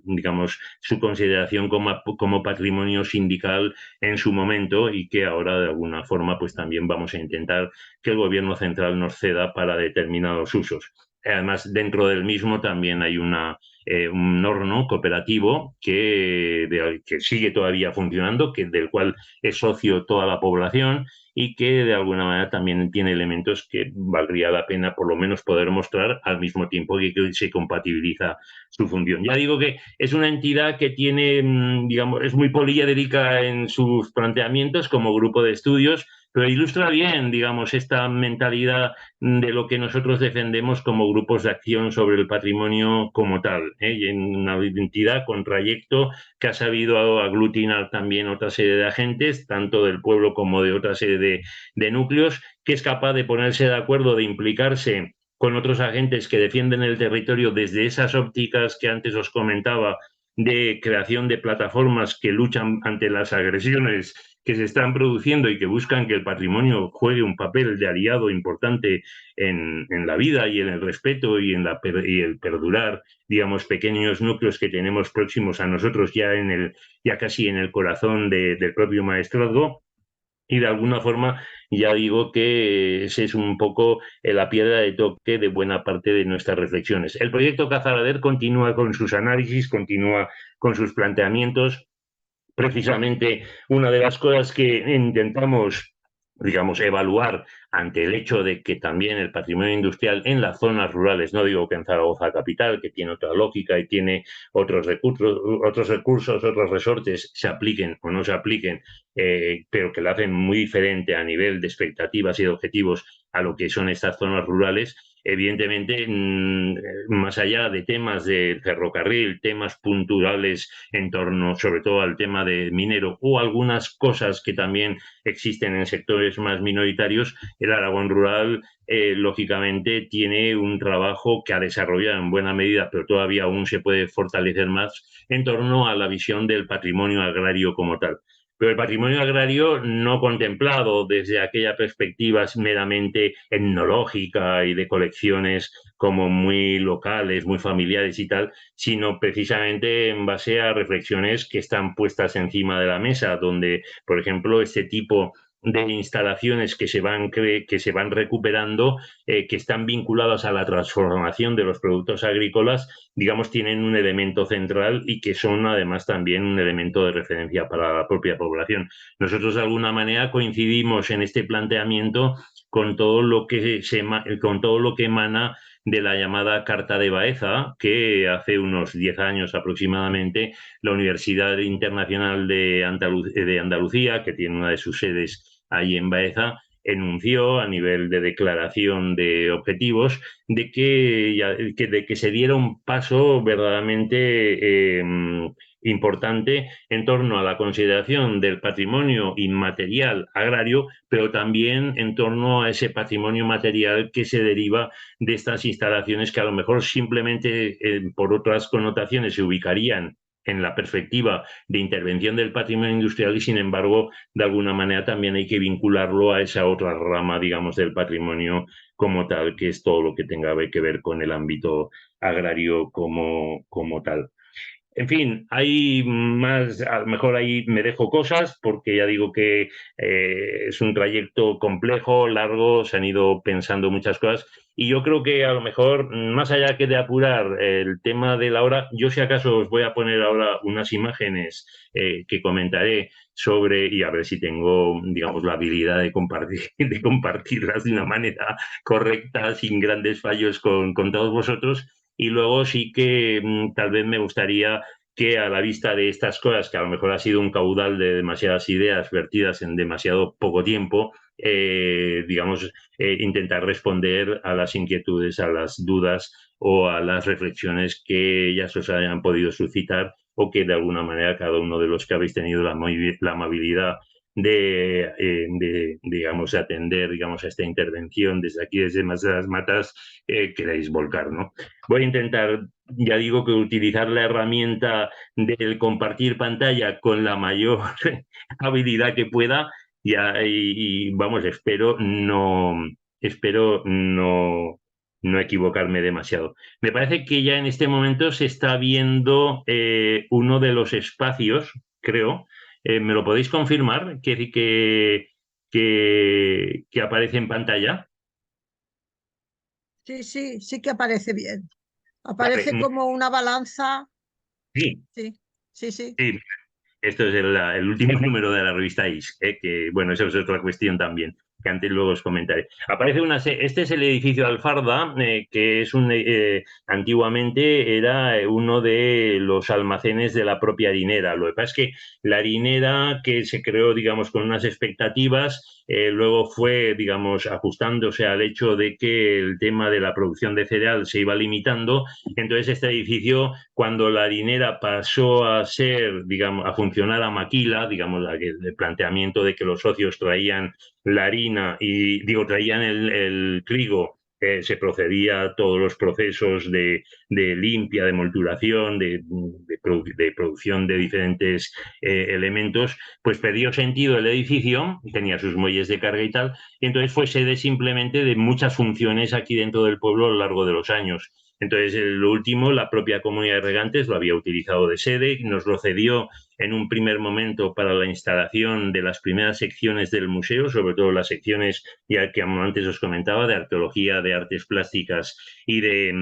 digamos, su consideración como patrimonio sindical en su momento, y que ahora de alguna forma pues también vamos a intentar que el gobierno central nos ceda para determinados usos. Además, dentro del mismo también hay una un horno cooperativo que sigue todavía funcionando, del cual es socio toda la población y que de alguna manera también tiene elementos que valdría la pena por lo menos poder mostrar al mismo tiempo que se compatibiliza su función. Ya digo que es una entidad que tiene, digamos, es muy poliédrica en sus planteamientos como grupo de estudios, pero ilustra bien, digamos, esta mentalidad de lo que nosotros defendemos como grupos de acción sobre el patrimonio como tal, ¿eh? Y en una entidad con trayecto que ha sabido aglutinar también otra serie de agentes, tanto del pueblo como de otra serie de núcleos, que es capaz de ponerse de acuerdo, de implicarse con otros agentes que defienden el territorio desde esas ópticas que antes os comentaba, de creación de plataformas que luchan ante las agresiones que se están produciendo y que buscan que el patrimonio juegue un papel de aliado importante en la vida y en el respeto y el perdurar, digamos, pequeños núcleos que tenemos próximos a nosotros ya casi en el corazón del propio maestrazgo. Y de alguna forma ya digo que ese es un poco la piedra de toque de buena parte de nuestras reflexiones. El proyecto Cazalader continúa con sus análisis, continúa con sus planteamientos. Precisamente una de las cosas que intentamos, digamos, evaluar ante el hecho de que también el patrimonio industrial en las zonas rurales, no digo que en Zaragoza capital, que tiene otra lógica y tiene otros resortes, se apliquen o no se apliquen, pero que lo hacen muy diferente a nivel de expectativas y de objetivos a lo que son estas zonas rurales. Evidentemente, más allá de temas de ferrocarril, temas puntuales en torno sobre todo al tema de minero o algunas cosas que también existen en sectores más minoritarios, el Aragón rural lógicamente tiene un trabajo que ha desarrollado en buena medida, pero todavía aún se puede fortalecer más en torno a la visión del patrimonio agrario como tal. Pero el patrimonio agrario no contemplado desde aquella perspectiva meramente etnológica y de colecciones como muy locales, muy familiares y tal, sino precisamente en base a reflexiones que están puestas encima de la mesa, donde, por ejemplo, este tipo de instalaciones que se van recuperando, que están vinculadas a la transformación de los productos agrícolas, digamos, tienen un elemento central y que son además también un elemento de referencia para la propia población. Nosotros de alguna manera coincidimos en este planteamiento con todo lo que emana de la llamada Carta de Baeza, que hace unos 10 años aproximadamente la Universidad Internacional de Andalucía, que tiene una de sus sedes ahí en Baeza, enunció a nivel de declaración de objetivos de que se diera un paso verdaderamente importante en torno a la consideración del patrimonio inmaterial agrario, pero también en torno a ese patrimonio material que se deriva de estas instalaciones que a lo mejor simplemente por otras connotaciones se ubicarían en la perspectiva de intervención del patrimonio industrial y, sin embargo, de alguna manera también hay que vincularlo a esa otra rama, digamos, del patrimonio como tal, que es todo lo que tenga que ver con el ámbito agrario como tal. En fin, hay más, a lo mejor ahí me dejo cosas porque ya digo que es un trayecto complejo, largo, se han ido pensando muchas cosas y yo creo que a lo mejor, más allá que de apurar el tema de la hora, yo si acaso os voy a poner ahora unas imágenes que comentaré sobre, y a ver si tengo, digamos, la habilidad de compartirlas de una manera correcta, sin grandes fallos con todos vosotros. Y luego sí que tal vez me gustaría que a la vista de estas cosas, que a lo mejor ha sido un caudal de demasiadas ideas vertidas en demasiado poco tiempo, digamos, intentar responder a las inquietudes, a las dudas o a las reflexiones que ellas os hayan podido suscitar o que de alguna manera cada uno de los que habéis tenido la amabilidad digamos, de atender, digamos, a esta intervención desde aquí, desde las Matas, queréis volcar, ¿no? Voy a intentar, ya digo, que utilizar la herramienta del compartir pantalla con la mayor habilidad que pueda vamos, espero no equivocarme demasiado. Me parece que ya en este momento se está viendo uno de los espacios, creo. ¿Me lo podéis confirmar? Que aparece en pantalla. Sí, sí, sí que aparece bien. Aparece como una balanza. Sí, Sí, sí, sí. sí. Esto es el último número de la revista Is, que bueno, eso es otra cuestión también, que antes luego os comentaré. Aparece este es el edificio Alfarda, que es antiguamente era uno de los almacenes de la propia harinera. Lo que pasa es que la harinera que se creó, digamos, con unas expectativas, luego fue, digamos, ajustándose al hecho de que el tema de la producción de cereal se iba limitando. Entonces este edificio, cuando la harinera pasó a ser, digamos, a funcionar a maquila, digamos, el planteamiento de que los socios traían la harina y, digo, traían el trigo, se procedía a todos los procesos de limpia, de molturación, de producción de diferentes elementos, pues perdió sentido el edificio, tenía sus muelles de carga y tal, y entonces fue sede simplemente de muchas funciones aquí dentro del pueblo a lo largo de los años. Entonces, lo último, la propia comunidad de regantes lo había utilizado de sede, nos lo cedió en un primer momento para la instalación de las primeras secciones del museo, sobre todo las secciones, ya que antes os comentaba, de arqueología, de artes plásticas y de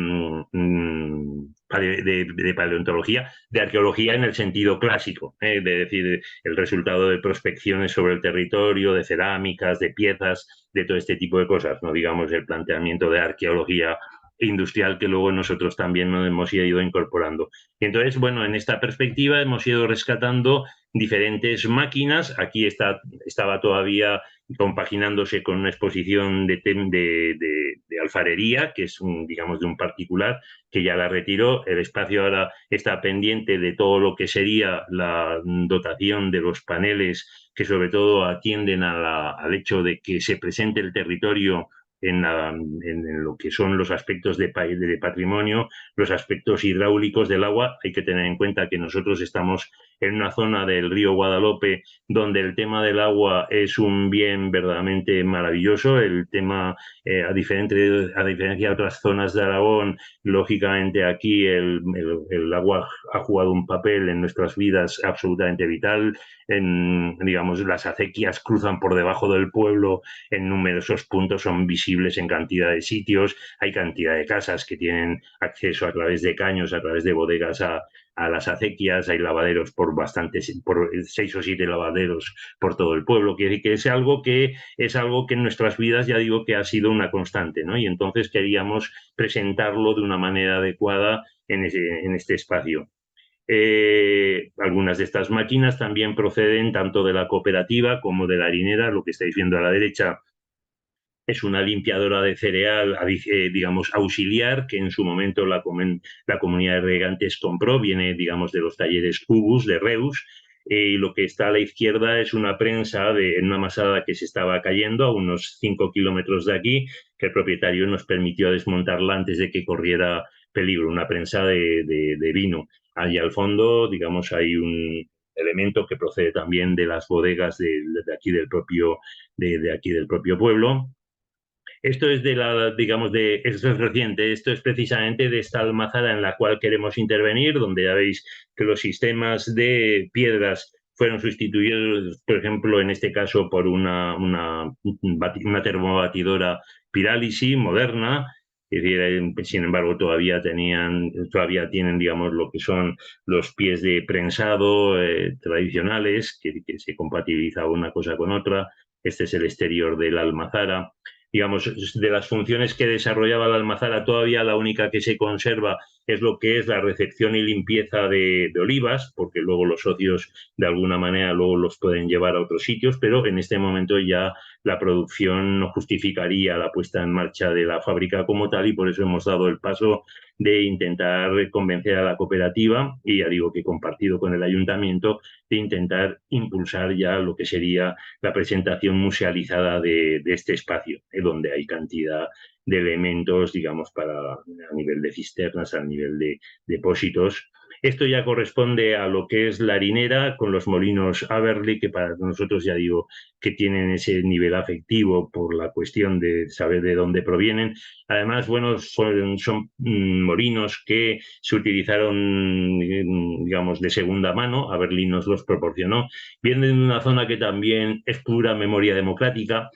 paleontología, de arqueología en el sentido clásico, de decir, el resultado de prospecciones sobre el territorio, de cerámicas, de piezas, de todo este tipo de cosas, no digamos el planteamiento de arqueología industrial que luego nosotros también nos hemos ido incorporando. Y entonces, bueno, en esta perspectiva hemos ido rescatando diferentes máquinas. Aquí estaba todavía compaginándose con una exposición de alfarería, que es digamos, de un particular, que ya la retiró. El espacio ahora está pendiente de todo lo que sería la dotación de los paneles que sobre todo atienden al hecho de que se presente el territorio en lo que son los aspectos de patrimonio, los aspectos hidráulicos del agua. Hay que tener en cuenta que nosotros estamos en una zona del río Guadalope donde el tema del agua es un bien verdaderamente maravilloso. El tema, a diferencia de otras zonas de Aragón, lógicamente aquí el agua ha jugado un papel en nuestras vidas absolutamente vital. Digamos, las acequias cruzan por debajo del pueblo en numerosos puntos, son visibles en cantidad de sitios, hay cantidad de casas que tienen acceso a través de caños, a través de bodegas a las acequias, hay lavaderos por 6 o 7 lavaderos por todo el pueblo. Quiere decir que es algo que en nuestras vidas, ya digo, que ha sido una constante, ¿no? Y entonces queríamos presentarlo de una manera adecuada en este espacio. Algunas de estas máquinas también proceden tanto de la cooperativa como de la harinera. Lo que estáis viendo a la derecha es una limpiadora de cereal, digamos, auxiliar, que en su momento la comunidad de regantes compró, viene, digamos, de los talleres Cubus de Reus. Y lo que está a la izquierda es una prensa en una masada que se estaba cayendo a unos 5 kilómetros de aquí, que el propietario nos permitió desmontarla antes de que corriera peligro, una prensa de vino. Allí al fondo, digamos, hay un elemento que procede también de las bodegas de aquí de aquí del propio pueblo. Esto es digamos, esto es reciente, esto es precisamente de esta almazara en la cual queremos intervenir, donde ya veis que los sistemas de piedras fueron sustituidos, por ejemplo, en este caso, por una termobatidora Piralisi moderna. Es decir, sin embargo, todavía tienen, digamos, lo que son los pies de prensado tradicionales, que se compatibiliza una cosa con otra. Este es el exterior de la almazara. Digamos, de las funciones que desarrollaba la almazara, todavía la única que se conserva es lo que es la recepción y limpieza de olivas, porque luego los socios de alguna manera luego los pueden llevar a otros sitios, pero en este momento ya la producción no justificaría la puesta en marcha de la fábrica como tal, y por eso hemos dado el paso de intentar convencer a la cooperativa, y ya digo que compartido con el ayuntamiento, de intentar impulsar ya lo que sería la presentación musealizada de este espacio, donde hay cantidad de elementos, digamos, a nivel de cisternas, a nivel de depósitos. Esto ya corresponde a lo que es la harinera con los molinos Aberli, que para nosotros, ya digo, que tienen ese nivel afectivo por la cuestión de saber de dónde provienen. Además, bueno, son molinos que se utilizaron, digamos, de segunda mano. Aberli nos los proporcionó. Vienen de una zona que también es pura memoria democrática,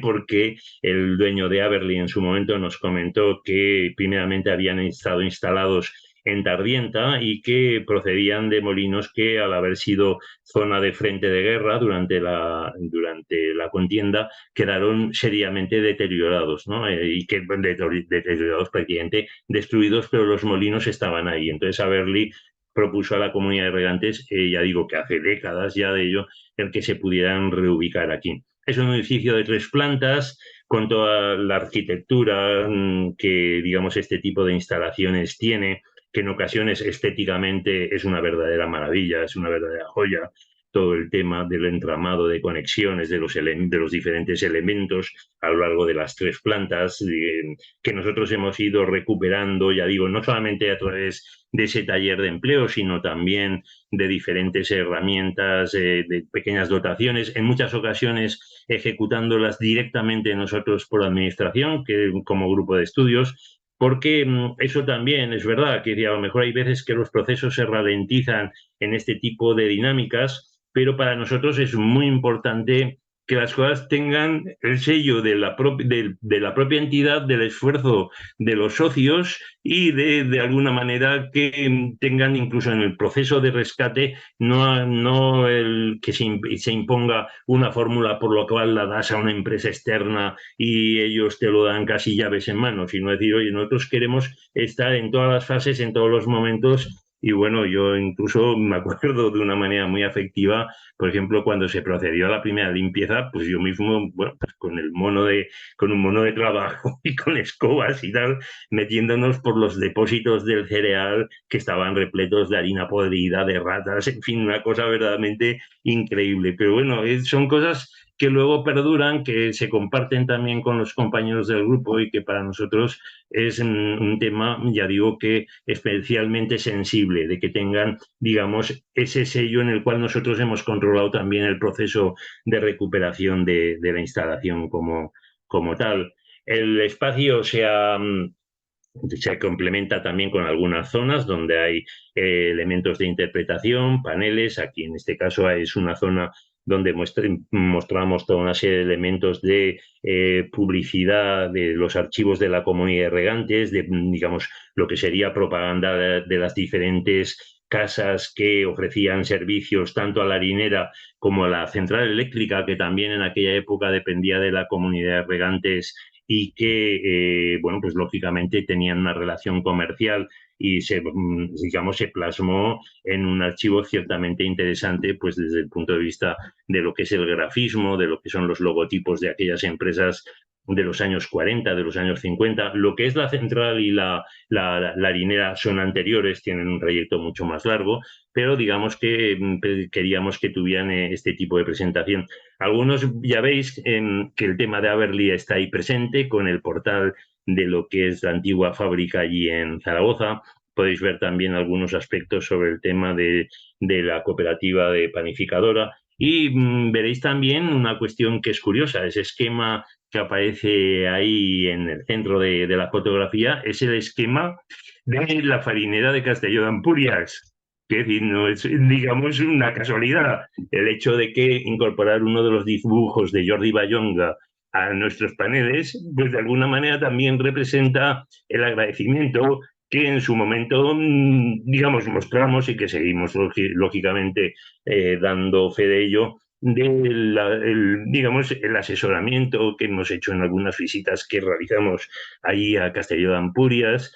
porque el dueño de Aberli en su momento nos comentó que primeramente habían estado instalados en Tardienta y que procedían de molinos que, al haber sido zona de frente de guerra durante la contienda, quedaron seriamente deteriorados, ¿no? Y que deteriorados, prácticamente destruidos, pero los molinos estaban ahí. Entonces Aberli propuso a la comunidad de regantes, ya digo que hace décadas ya de ello, el que se pudieran reubicar aquí. Es un edificio de 3 plantas, con toda la arquitectura que, digamos, este tipo de instalaciones tiene, que en ocasiones estéticamente es una verdadera maravilla, es una verdadera joya. Todo el tema del entramado de conexiones de los diferentes elementos a lo largo de las 3 plantas, que nosotros hemos ido recuperando, ya digo, no solamente a través de ese taller de empleo, sino también de diferentes herramientas, de pequeñas dotaciones, en muchas ocasiones ejecutándolas directamente nosotros por la administración, que como grupo de estudios, porque eso también es verdad, que a lo mejor hay veces que los procesos se ralentizan en este tipo de dinámicas, pero para nosotros es muy importante que las cosas tengan el sello de la propia entidad, del esfuerzo de los socios y de alguna manera que tengan incluso en el proceso de rescate no el que se imponga una fórmula por lo cual la das a una empresa externa y ellos te lo dan casi llaves en mano, sino decir, oye, nosotros queremos estar en todas las fases, en todos los momentos. Y bueno, yo incluso me acuerdo de una manera muy afectiva, por ejemplo, cuando se procedió a la primera limpieza, pues yo mismo, bueno, pues con un mono de trabajo y con escobas y tal, metiéndonos por los depósitos del cereal que estaban repletos de harina podrida, de ratas, en fin, una cosa verdaderamente increíble. Pero bueno, son cosas que luego perduran, que se comparten también con los compañeros del grupo y que para nosotros es un tema, ya digo, que especialmente sensible, de que tengan, digamos, ese sello en el cual nosotros hemos controlado también el proceso de recuperación de la instalación como tal. El espacio se complementa también con algunas zonas donde hay elementos de interpretación, paneles. Aquí en este caso es una zona donde mostramos toda una serie de elementos de publicidad de los archivos de la comunidad de regantes, de, digamos, lo que sería propaganda de las diferentes casas que ofrecían servicios tanto a la harinera como a la central eléctrica, que también en aquella época dependía de la comunidad de regantes y que, bueno, pues lógicamente tenían una relación comercial y digamos, se plasmó en un archivo ciertamente interesante, pues desde el punto de vista de lo que es el grafismo, de lo que son los logotipos de aquellas empresas de los años 40, de los años 50. Lo que es la central y la harinera son anteriores, tienen un trayecto mucho más largo, pero digamos que queríamos que tuvieran este tipo de presentación. Algunos ya veis que el tema de Aberli está ahí presente con el portal de lo que es la antigua fábrica allí en Zaragoza. Podéis ver también algunos aspectos sobre el tema de la cooperativa de panificadora y veréis también una cuestión que es curiosa, ese esquema que aparece ahí en el centro de la fotografía es el esquema de la farinera de Castelló de Ampurias. Es decir, no es, digamos, una casualidad el hecho de que incorporar uno de los dibujos de Jordi Bayonga a nuestros paneles, pues de alguna manera también representa el agradecimiento que en su momento, digamos, mostramos y que seguimos lógicamente dando fe de ello, digamos, el asesoramiento que hemos hecho en algunas visitas que realizamos ahí a Castelló de Ampurias,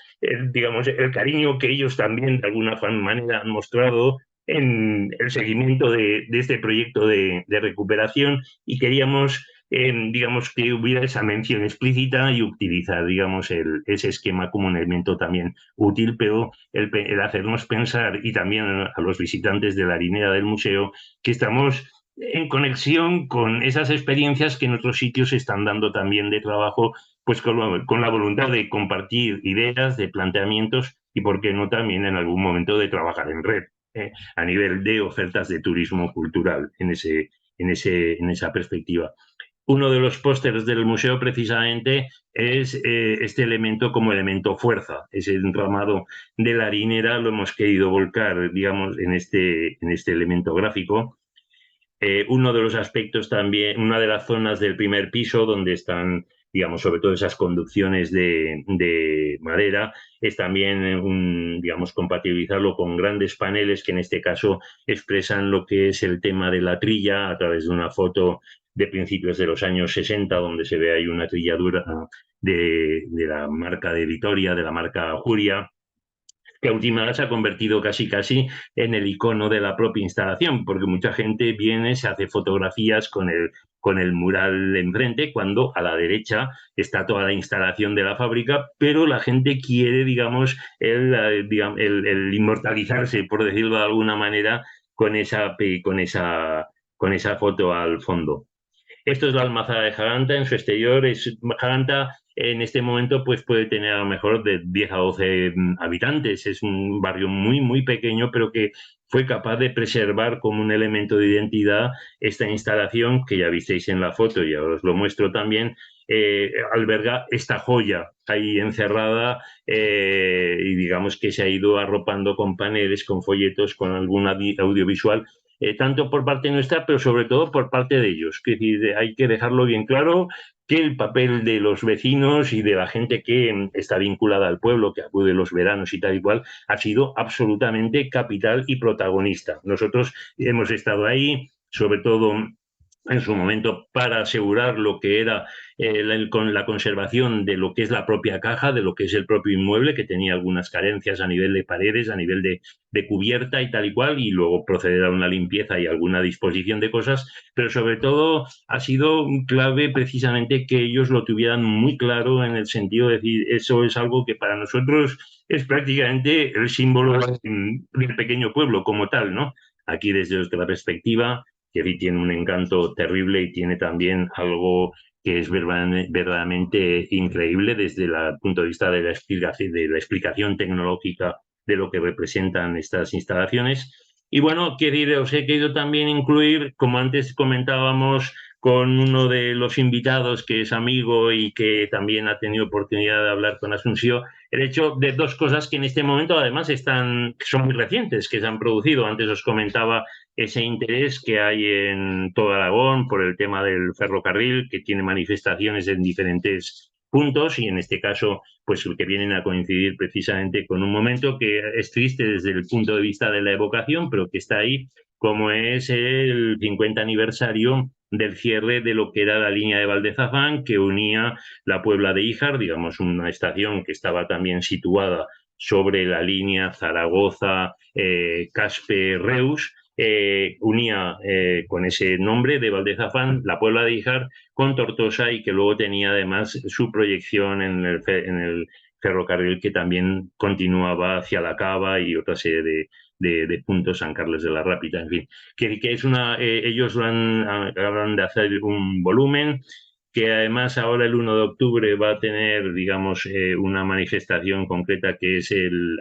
digamos, el cariño que ellos también de alguna manera han mostrado en el seguimiento de este proyecto de recuperación y queríamos, digamos, que hubiera esa mención explícita y utilizar, digamos, ese esquema como un elemento también útil, pero el hacernos pensar y también a los visitantes de la harinera del museo que estamos en conexión con esas experiencias que en otros sitios se están dando también de trabajo, pues con la voluntad de compartir ideas, de planteamientos y, por qué no, también en algún momento de trabajar en red a nivel de ofertas de turismo cultural en esa perspectiva. Uno de los pósters del museo precisamente es este elemento como elemento fuerza. Ese entramado de la harinera lo hemos querido volcar, digamos, en este elemento gráfico. Uno de los aspectos también, una de las zonas del primer piso donde están, digamos, sobre todo esas conducciones de madera, es también, digamos, compatibilizarlo con grandes paneles que en este caso expresan lo que es el tema de la trilla a través de una foto de principios de los años 60, donde se ve ahí una trilladura de la marca de Vitoria, de la marca Juria, que a última hora se ha convertido casi casi en el icono de la propia instalación, porque mucha gente viene, se hace fotografías con el mural enfrente, cuando a la derecha está toda la instalación de la fábrica, pero la gente quiere, digamos, el inmortalizarse, por decirlo de alguna manera, con esa foto al fondo. Esto es la almazara de Jaranta, en su exterior es Jaranta. En este momento pues puede tener a lo mejor de 10 a 12 habitantes. Es un barrio muy, muy pequeño, pero que fue capaz de preservar como un elemento de identidad esta instalación que ya visteis en la foto y ahora os lo muestro también. Alberga esta joya ahí encerrada y digamos que se ha ido arropando con paneles, con folletos, con algún audiovisual, tanto por parte nuestra, pero sobre todo por parte de ellos. Es decir, hay que dejarlo bien claro que el papel de los vecinos y de la gente que está vinculada al pueblo, que acude los veranos y tal y cual, ha sido absolutamente capital y protagonista. Nosotros hemos estado ahí, sobre todo en su momento, para asegurar lo que era con la conservación de lo que es la propia caja, de lo que es el propio inmueble, que tenía algunas carencias a nivel de paredes, a nivel de cubierta y tal y cual, y luego proceder a una limpieza y alguna disposición de cosas, pero sobre todo ha sido clave precisamente que ellos lo tuvieran muy claro en el sentido de decir, eso es algo que para nosotros es prácticamente el símbolo del pequeño pueblo como tal, ¿no? Aquí desde nuestra perspectiva, que tiene un encanto terrible y tiene también algo que es verdaderamente increíble desde el punto de vista de la explicación tecnológica de lo que representan estas instalaciones. Y bueno, os he querido también incluir, como antes comentábamos, con uno de los invitados que es amigo y que también ha tenido oportunidad de hablar con Asunción, el hecho de dos cosas que en este momento además son muy recientes, que se han producido. Antes os comentaba ese interés que hay en todo Aragón por el tema del ferrocarril, que tiene manifestaciones en diferentes puntos y en este caso pues que vienen a coincidir precisamente con un momento que es triste desde el punto de vista de la evocación, pero que está ahí, como es el 50 aniversario del cierre de lo que era la línea de Valdezafán, que unía la Puebla de Híjar, digamos una estación que estaba también situada sobre la línea Zaragoza, Caspe-Reus, unía con ese nombre de Valdezafán la Puebla de Híjar con Tortosa y que luego tenía además su proyección en el ferrocarril que también continuaba hacia La Cava y otra serie de puntos, San Carles de la Rápida, en fin, que es ellos hablan de hacer un volumen que además ahora el 1 de octubre va a tener, digamos, una manifestación concreta que es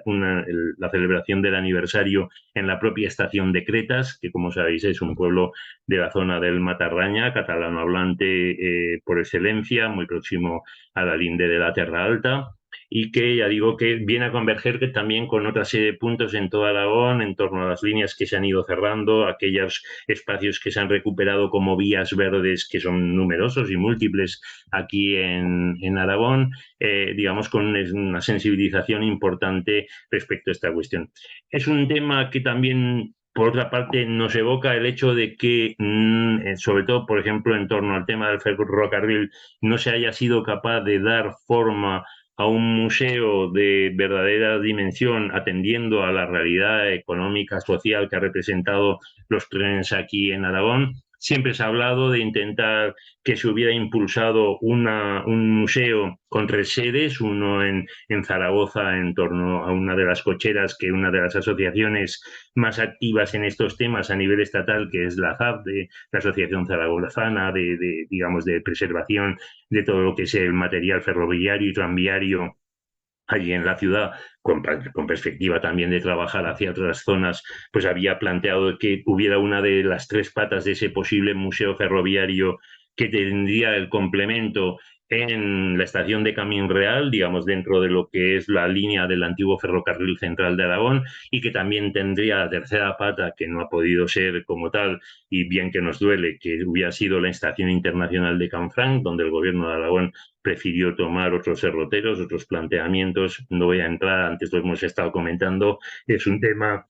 la celebración del aniversario en la propia estación de Cretas, que como sabéis es un pueblo de la zona del Matarraña, catalano hablante por excelencia, muy próximo a la linde de la Terra Alta, y que ya digo que viene a converger que también con otra serie de puntos en todo Aragón en torno a las líneas que se han ido cerrando, aquellos espacios que se han recuperado como vías verdes que son numerosos y múltiples aquí en Aragón, digamos con una sensibilización importante respecto a esta cuestión. Es un tema que también por otra parte, nos evoca el hecho de que, sobre todo, por ejemplo, en torno al tema del ferrocarril, no se haya sido capaz de dar forma a un museo de verdadera dimensión, atendiendo a la realidad económica, social que ha representado los trenes aquí en Aragón. Siempre se ha hablado de intentar que se hubiera impulsado un museo con 3 sedes, uno en Zaragoza en torno a una de las cocheras, que una de las asociaciones más activas en estos temas a nivel estatal, que es la ZAP, la Asociación Zaragozana, digamos, de preservación de todo lo que es el material ferroviario y tranviario allí en la ciudad, con perspectiva también de trabajar hacia otras zonas, pues había planteado que hubiera una de las 3 patas de ese posible museo ferroviario que tendría el complemento en la estación de Camín Real, digamos, dentro de lo que es la línea del antiguo ferrocarril central de Aragón, y que también tendría la tercera pata, que no ha podido ser como tal, y bien que nos duele, que hubiera sido la estación internacional de Canfranc, donde el gobierno de Aragón prefirió tomar otros derroteros, otros planteamientos. No voy a entrar, antes lo hemos estado comentando, es un tema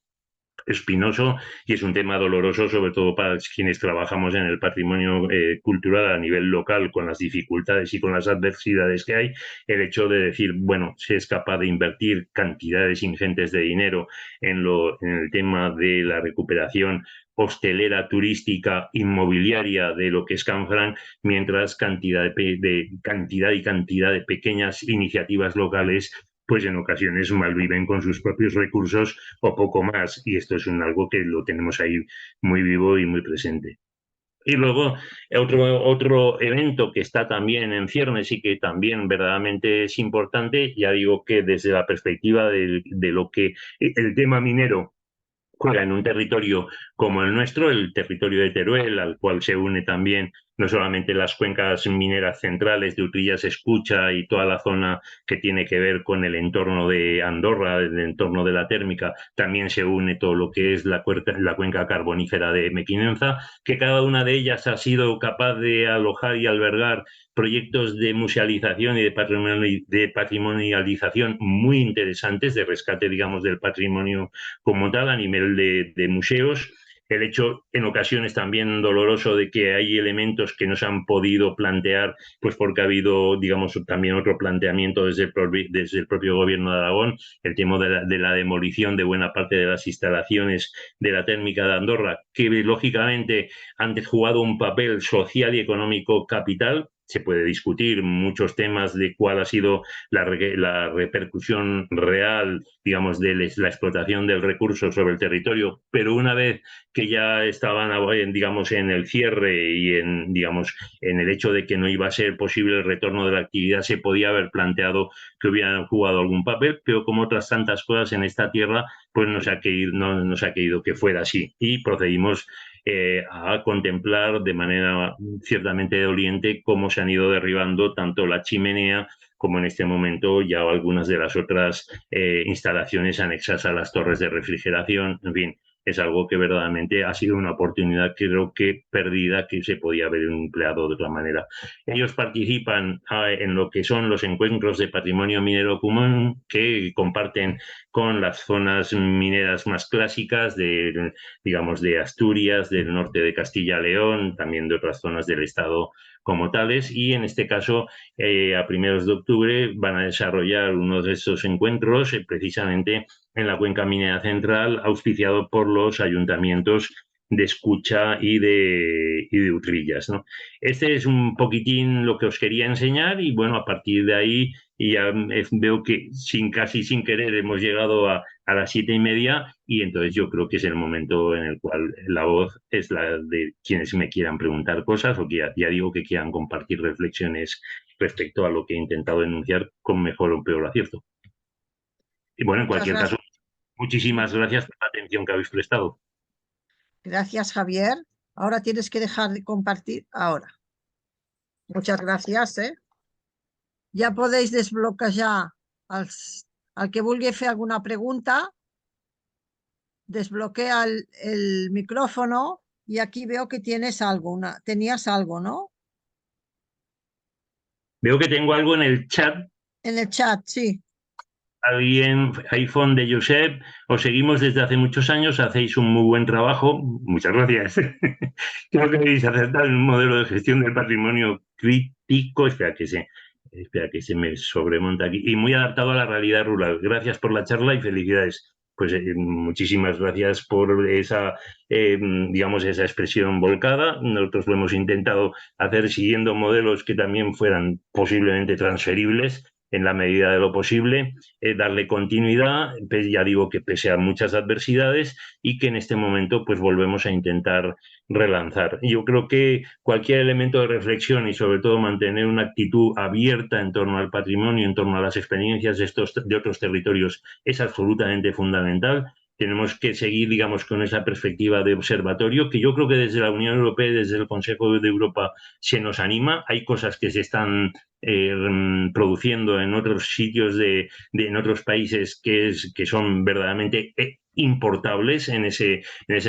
espinoso y es un tema doloroso, sobre todo para quienes trabajamos en el patrimonio cultural a nivel local, con las dificultades y con las adversidades que hay. El hecho de decir, bueno, se es capaz de invertir cantidades ingentes de dinero en el tema de la recuperación hostelera, turística, inmobiliaria de lo que es Canfranc, mientras cantidad de pequeñas iniciativas locales pues en ocasiones malviven con sus propios recursos o poco más, y esto es algo que lo tenemos ahí muy vivo y muy presente. Y luego otro evento que está también en ciernes y que también verdaderamente es importante, ya digo que desde la perspectiva de lo que el tema minero juega en un territorio como el nuestro, el territorio de Teruel, al cual se une también no solamente las cuencas mineras centrales de Utrillas Escucha y toda la zona que tiene que ver con el entorno de Andorra, el entorno de la térmica, también se une todo lo que es la cuenca carbonífera de Mequinenza, que cada una de ellas ha sido capaz de alojar y albergar proyectos de musealización y de patrimonialización muy interesantes, de rescate, digamos, del patrimonio como tal a nivel de museos. El hecho en ocasiones también doloroso de que hay elementos que no se han podido plantear, pues porque ha habido, digamos, también otro planteamiento desde el propio gobierno de Aragón, el tema de la demolición de buena parte de las instalaciones de la térmica de Andorra, que lógicamente han jugado un papel social y económico capital. Se puede discutir muchos temas de cuál ha sido la repercusión real, digamos, de la explotación del recurso sobre el territorio, pero una vez que ya estaban, digamos, en el cierre y digamos, en el hecho de que no iba a ser posible el retorno de la actividad, se podía haber planteado que hubieran jugado algún papel, pero como otras tantas cosas en esta tierra, pues no se ha querido que fuera así. Y procedimos a contemplar de manera ciertamente doliente cómo se han ido derribando tanto la chimenea como en este momento ya algunas de las otras instalaciones anexas a las torres de refrigeración. En fin, es algo que verdaderamente ha sido una oportunidad, creo que perdida, que se podía haber empleado de otra manera. Ellos participan en lo que son los encuentros de patrimonio minero común que comparten con las zonas mineras más clásicas digamos, de Asturias, del norte de Castilla-León, también de otras zonas del estado como tales, y en este caso a primeros de octubre van a desarrollar uno de estos encuentros precisamente en la cuenca minera central, auspiciado por los ayuntamientos de Escucha y de Utrillas, ¿no? Este es un poquitín lo que os quería enseñar y bueno, a partir de ahí ya veo que casi sin querer hemos llegado a las 7:30 y entonces yo creo que es el momento en el cual la voz es la de quienes me quieran preguntar cosas o que ya digo que quieran compartir reflexiones respecto a lo que he intentado enunciar con mejor o peor acierto. Y bueno, en Muchas cualquier caso, gracias. muchísimas gracias por la atención que habéis prestado. Gracias, Javier. Ahora tienes que dejar de compartir ahora. Muchas gracias, ¿eh? Ja podeu desbloquejar al que vulgui fer alguna pregunta, desbloquea el micrófono y aquí veo que tienes algo, tenías algo, ¿no? Veo que tengo algo en el chat. En el chat, sí. Alguien, iPhone de Josep, os seguimos desde hace muchos años, hacéis un muy buen trabajo. Muchas gracias. Creo que habéis acertado en un modelo de gestión del patrimonio crítico. Espera que se me sobremonta aquí. Y muy adaptado a la realidad rural. Gracias por la charla y felicidades. Pues muchísimas gracias por esa, digamos, esa expresión volcada. Nosotros lo hemos intentado hacer siguiendo modelos que también fueran posiblemente transferibles en la medida de lo posible, darle continuidad, pues ya digo que pese a muchas adversidades y que en este momento pues volvemos a intentar relanzar. Yo creo que cualquier elemento de reflexión y sobre todo mantener una actitud abierta en torno al patrimonio, en torno a las experiencias de otros territorios es absolutamente fundamental. Tenemos que seguir, digamos, con esa perspectiva de observatorio que yo creo que desde la Unión Europea y desde el Consejo de Europa se nos anima. Hay cosas que se están produciendo en otros sitios en otros países que son verdaderamente importables en ese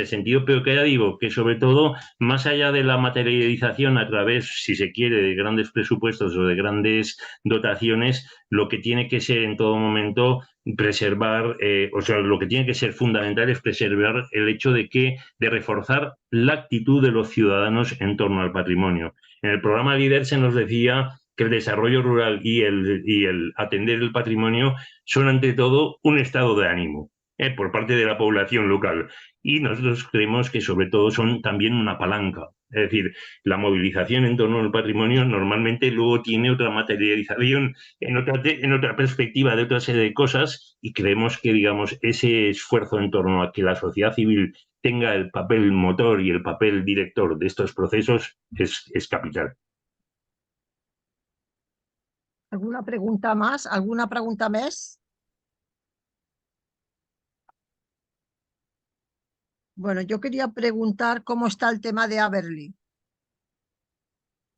sentido, pero que ya digo que sobre todo, más allá de la materialización a través, si se quiere, de grandes presupuestos o de grandes dotaciones, lo que tiene que ser en todo momento preservar, o sea, lo que tiene que ser fundamental es preservar el hecho de reforzar la actitud de los ciudadanos en torno al patrimonio. En el programa LIDER se nos decía que el desarrollo rural y el atender el patrimonio son ante todo un estado de ánimo por parte de la población local. Y nosotros creemos que sobre todo son también una palanca. Es decir, la movilización en torno al patrimonio normalmente luego tiene otra materialización en otra perspectiva de otra serie de cosas, y creemos que, digamos, ese esfuerzo en torno a que la sociedad civil tenga el papel motor y el papel director de estos procesos es capital. ¿Alguna pregunta más? ¿Alguna pregunta más? Bueno, yo quería preguntar cómo está el tema de Aberli.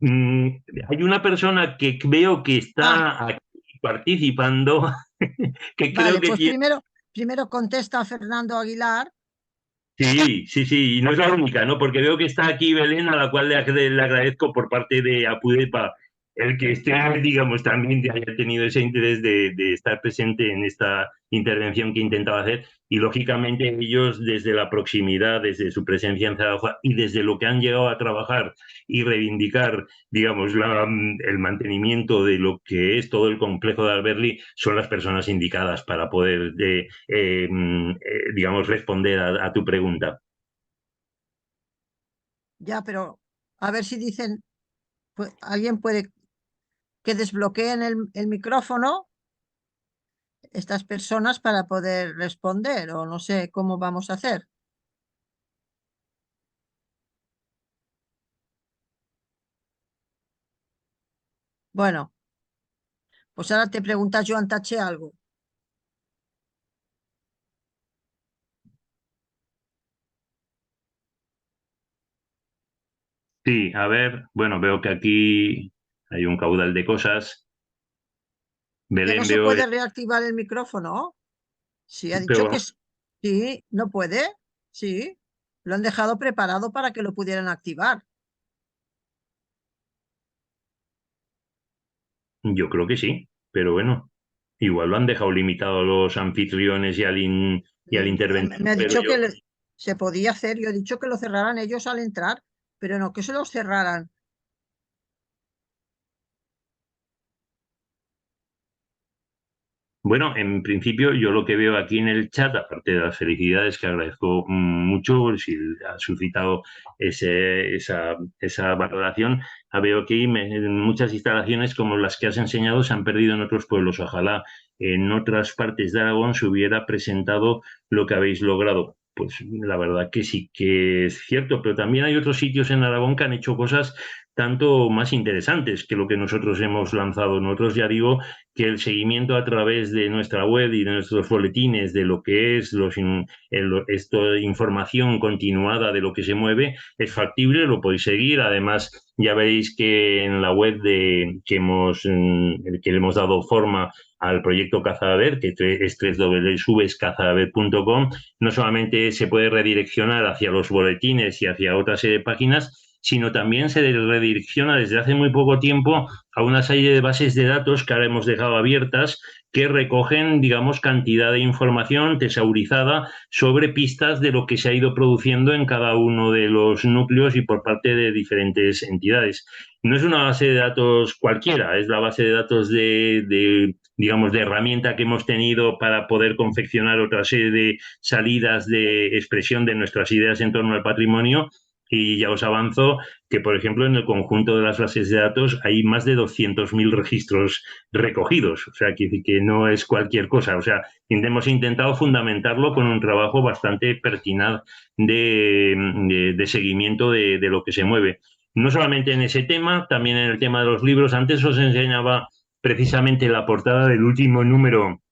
Hay una persona que veo que Ah, está aquí participando, que creo vale, que pues tiene... primero contesta Fernando Aguilar. Sí, sí, sí, y no es la única, ¿no? Porque veo que está aquí Belén, a la cual le agradezco por parte de Apudepa el que esté, digamos, también de haya tenido ese interés de estar presente en esta intervención que intentaba hacer. Y lógicamente ellos, desde la proximidad, desde su presencia en Zaragoza y desde lo que han llegado a trabajar y reivindicar, digamos, el mantenimiento de lo que es todo el complejo de Alberli, son las personas indicadas para poder digamos, responder a tu pregunta. Ya, pero a ver si dicen, pues, alguien puede que desbloqueen el micrófono estas personas para poder responder, o no sé cómo vamos a hacer. Bueno, pues ahora te pregunta Joan Taché algo. Sí, a ver, bueno, veo que aquí hay un caudal de cosas. Que no Belén se veo, puede reactivar el micrófono. Sí, ha dicho que pero sí, no puede. Sí, lo han dejado preparado para que lo pudieran activar. yo creo que sí, pero bueno, igual lo han dejado limitado a los anfitriones y al Me interventor, ha pero dicho que yo... se podía hacer. Yo he dicho que lo cerraran ellos al entrar, pero no que se los cerraran. Bueno, en principio yo lo que veo aquí en el chat, aparte de las felicidades que agradezco mucho, si ha suscitado esa valoración, veo que hay muchas instalaciones como las que has enseñado se han perdido en otros pueblos. Ojalá en otras partes de Aragón se hubiera presentado lo que habéis logrado. Pues la verdad que sí que es cierto, pero también hay otros sitios en Aragón que han hecho cosas tanto más interesantes que lo que nosotros hemos lanzado. Nosotros, ya digo, que el seguimiento a través de nuestra web y de nuestros boletines de lo que es esto, información continuada de lo que se mueve es factible, lo podéis seguir. Además, ya veréis que en la web que le hemos dado forma al proyecto Cazadaver, que es www.cazadaver.com, no solamente se puede redireccionar hacia los boletines y hacia otra serie de páginas, sino también se redirecciona desde hace muy poco tiempo a una serie de bases de datos que ahora hemos dejado abiertas que recogen, digamos, cantidad de información tesaurizada sobre pistas de lo que se ha ido produciendo en cada uno de los núcleos y por parte de diferentes entidades. No es una base de datos cualquiera, es la base de datos digamos, de herramienta que hemos tenido para poder confeccionar otra serie de salidas de expresión de nuestras ideas en torno al patrimonio. Y ya os avanzo que, por ejemplo, en el conjunto de las bases de datos hay más de 200.000 registros recogidos. O sea, que no es cualquier cosa. O sea, hemos intentado fundamentarlo con un trabajo bastante pertinaz de seguimiento de lo que se mueve. No solamente en ese tema, también en el tema de los libros. Antes os enseñaba precisamente la portada del último número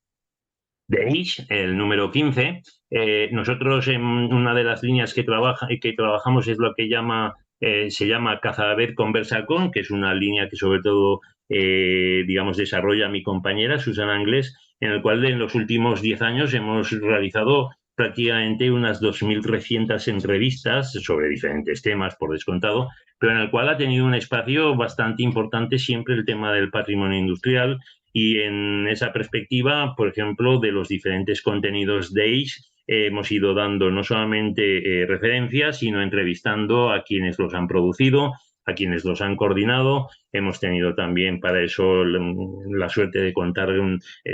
de Age, el número 15. Nosotros en una de las líneas que trabajamos es lo que llama se llama Cazabed Conversacon, que es una línea que sobre todo, digamos, desarrolla mi compañera Susana Anglés, en el cual en los últimos 10 años hemos realizado prácticamente unas 2.300 entrevistas sobre diferentes temas, por descontado, pero en el cual ha tenido un espacio bastante importante siempre el tema del patrimonio industrial, y en esa perspectiva, por ejemplo, de los diferentes contenidos de ACE, hemos ido dando no solamente referencias, sino entrevistando a quienes los han producido, a quienes los han coordinado. Hemos tenido también para eso la suerte de contar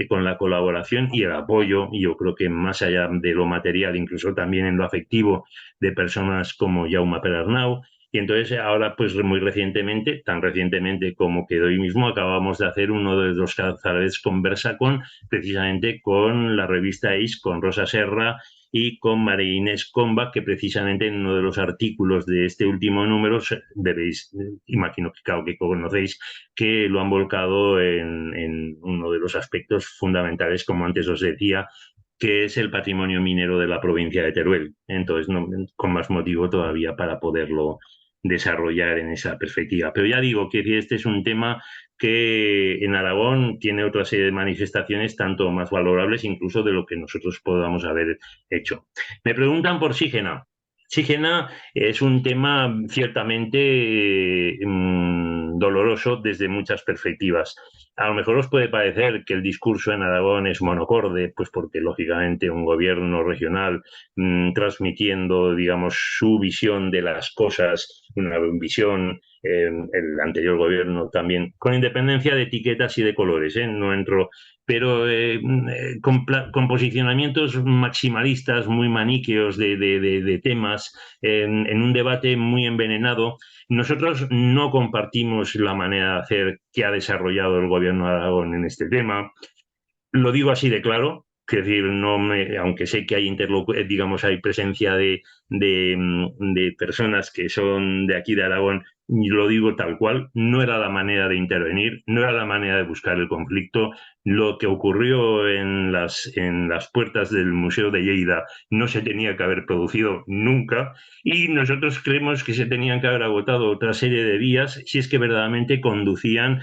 con la colaboración y el apoyo, y yo creo que más allá de lo material, incluso también en lo afectivo, de personas como Jaume Pedernau. Y entonces ahora, pues muy recientemente, tan recientemente como que hoy mismo, acabamos de hacer uno de los Cazabeds Conversa precisamente con la revista ACE, con Rosa Serra y con María Inés Comba, que precisamente en uno de los artículos de este último número veréis, imagino que claro que conocéis, que lo han volcado en uno de los aspectos fundamentales, como antes os decía, que es el patrimonio minero de la provincia de Teruel. Entonces, con más motivo todavía para poderlo desarrollar en esa perspectiva. Pero ya digo que este es un tema que en Aragón tiene otra serie de manifestaciones tanto más valorables incluso de lo que nosotros podamos haber hecho. Me preguntan por Sígena. Sígena es un tema ciertamente doloroso desde muchas perspectivas. A lo mejor os puede parecer que el discurso en Aragón es monocorde, pues porque lógicamente un gobierno regional transmitiendo, digamos, su visión de las cosas, una visión, el anterior gobierno también, con independencia de etiquetas y de colores, no entro, pero con posicionamientos maximalistas, muy maniqueos de temas, en un debate muy envenenado. Nosotros no compartimos la manera de hacer que ha desarrollado el gobierno de Aragón en este tema. Lo digo así de claro, es decir, aunque sé que hay digamos, hay presencia de personas que son de aquí de Aragón, y lo digo tal cual, no era la manera de intervenir, no era la manera de buscar el conflicto. Lo que ocurrió en las puertas del Museo de Lleida no se tenía que haber producido nunca, y nosotros creemos que se tenían que haber agotado otra serie de vías si es que verdaderamente conducían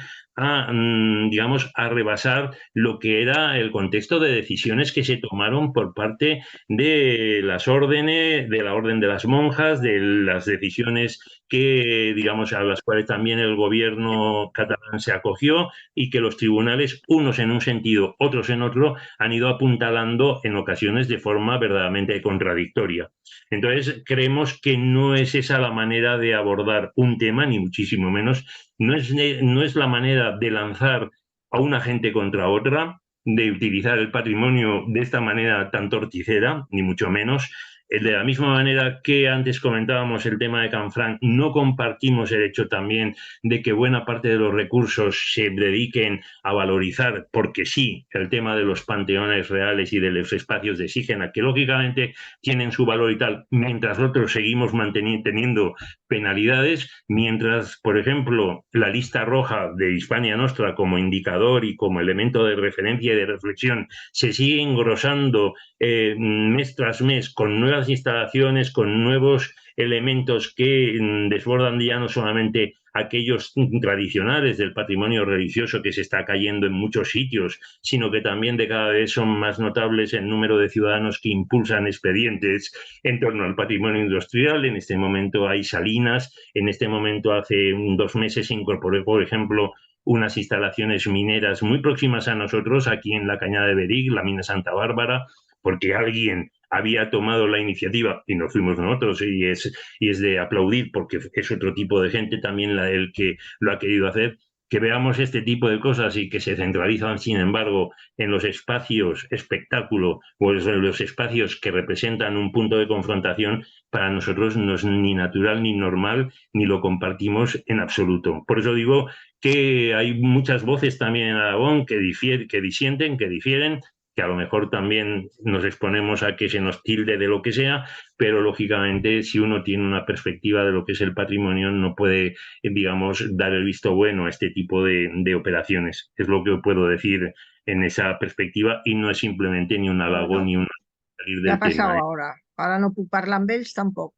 digamos, a rebasar lo que era el contexto de decisiones que se tomaron por parte de las órdenes, de la orden de las monjas, de las decisiones que, digamos, a las cuales también el gobierno catalán se acogió, y que los tribunales, unos en un sentido, otros en otro, han ido apuntalando en ocasiones de forma verdaderamente contradictoria. Entonces, creemos que no es esa la manera de abordar un tema, ni muchísimo menos. No es la manera de lanzar a una gente contra otra, de utilizar el patrimonio de esta manera tan torticera, ni mucho menos. De la misma manera que antes comentábamos el tema de Canfranc, no compartimos el hecho también de que buena parte de los recursos se dediquen a valorizar, porque sí, el tema de los panteones reales y de los espacios de Sígena, que lógicamente tienen su valor y tal, mientras otros seguimos teniendo penalidades, mientras, por ejemplo, la lista roja de Hispania Nostra como indicador y como elemento de referencia y de reflexión se sigue engrosando mes tras mes con nuevas instalaciones, con nuevos elementos que desbordan ya no solamente aquellos tradicionales del patrimonio religioso que se está cayendo en muchos sitios, sino que también de cada vez son más notables el número de ciudadanos que impulsan expedientes en torno al patrimonio industrial. En este momento hay salinas, en este momento hace 2 meses se incorporó, por ejemplo, unas instalaciones mineras muy próximas a nosotros, aquí en la Cañada de Berig, la mina Santa Bárbara, porque alguien había tomado la iniciativa y no fuimos nosotros, y es de aplaudir, porque es otro tipo de gente también el que lo ha querido hacer. Que veamos este tipo de cosas y que se centralizan, sin embargo, en los espacios espectáculo o en los espacios que representan un punto de confrontación, para nosotros no es ni natural ni normal, ni lo compartimos en absoluto. Por eso digo que hay muchas voces también en Aragón que disienten, que difieren, que a lo mejor también nos exponemos a que se nos tilde de lo que sea, pero lógicamente si uno tiene una perspectiva de lo que es el patrimonio no puede, digamos, dar el visto bueno a este tipo de operaciones. Es lo que puedo decir en esa perspectiva, y no es simplemente ni un halago Bueno, ni un salir ¿qué ha del tema. pasado ahora? Ahora no puc parlar amb ells tampoc.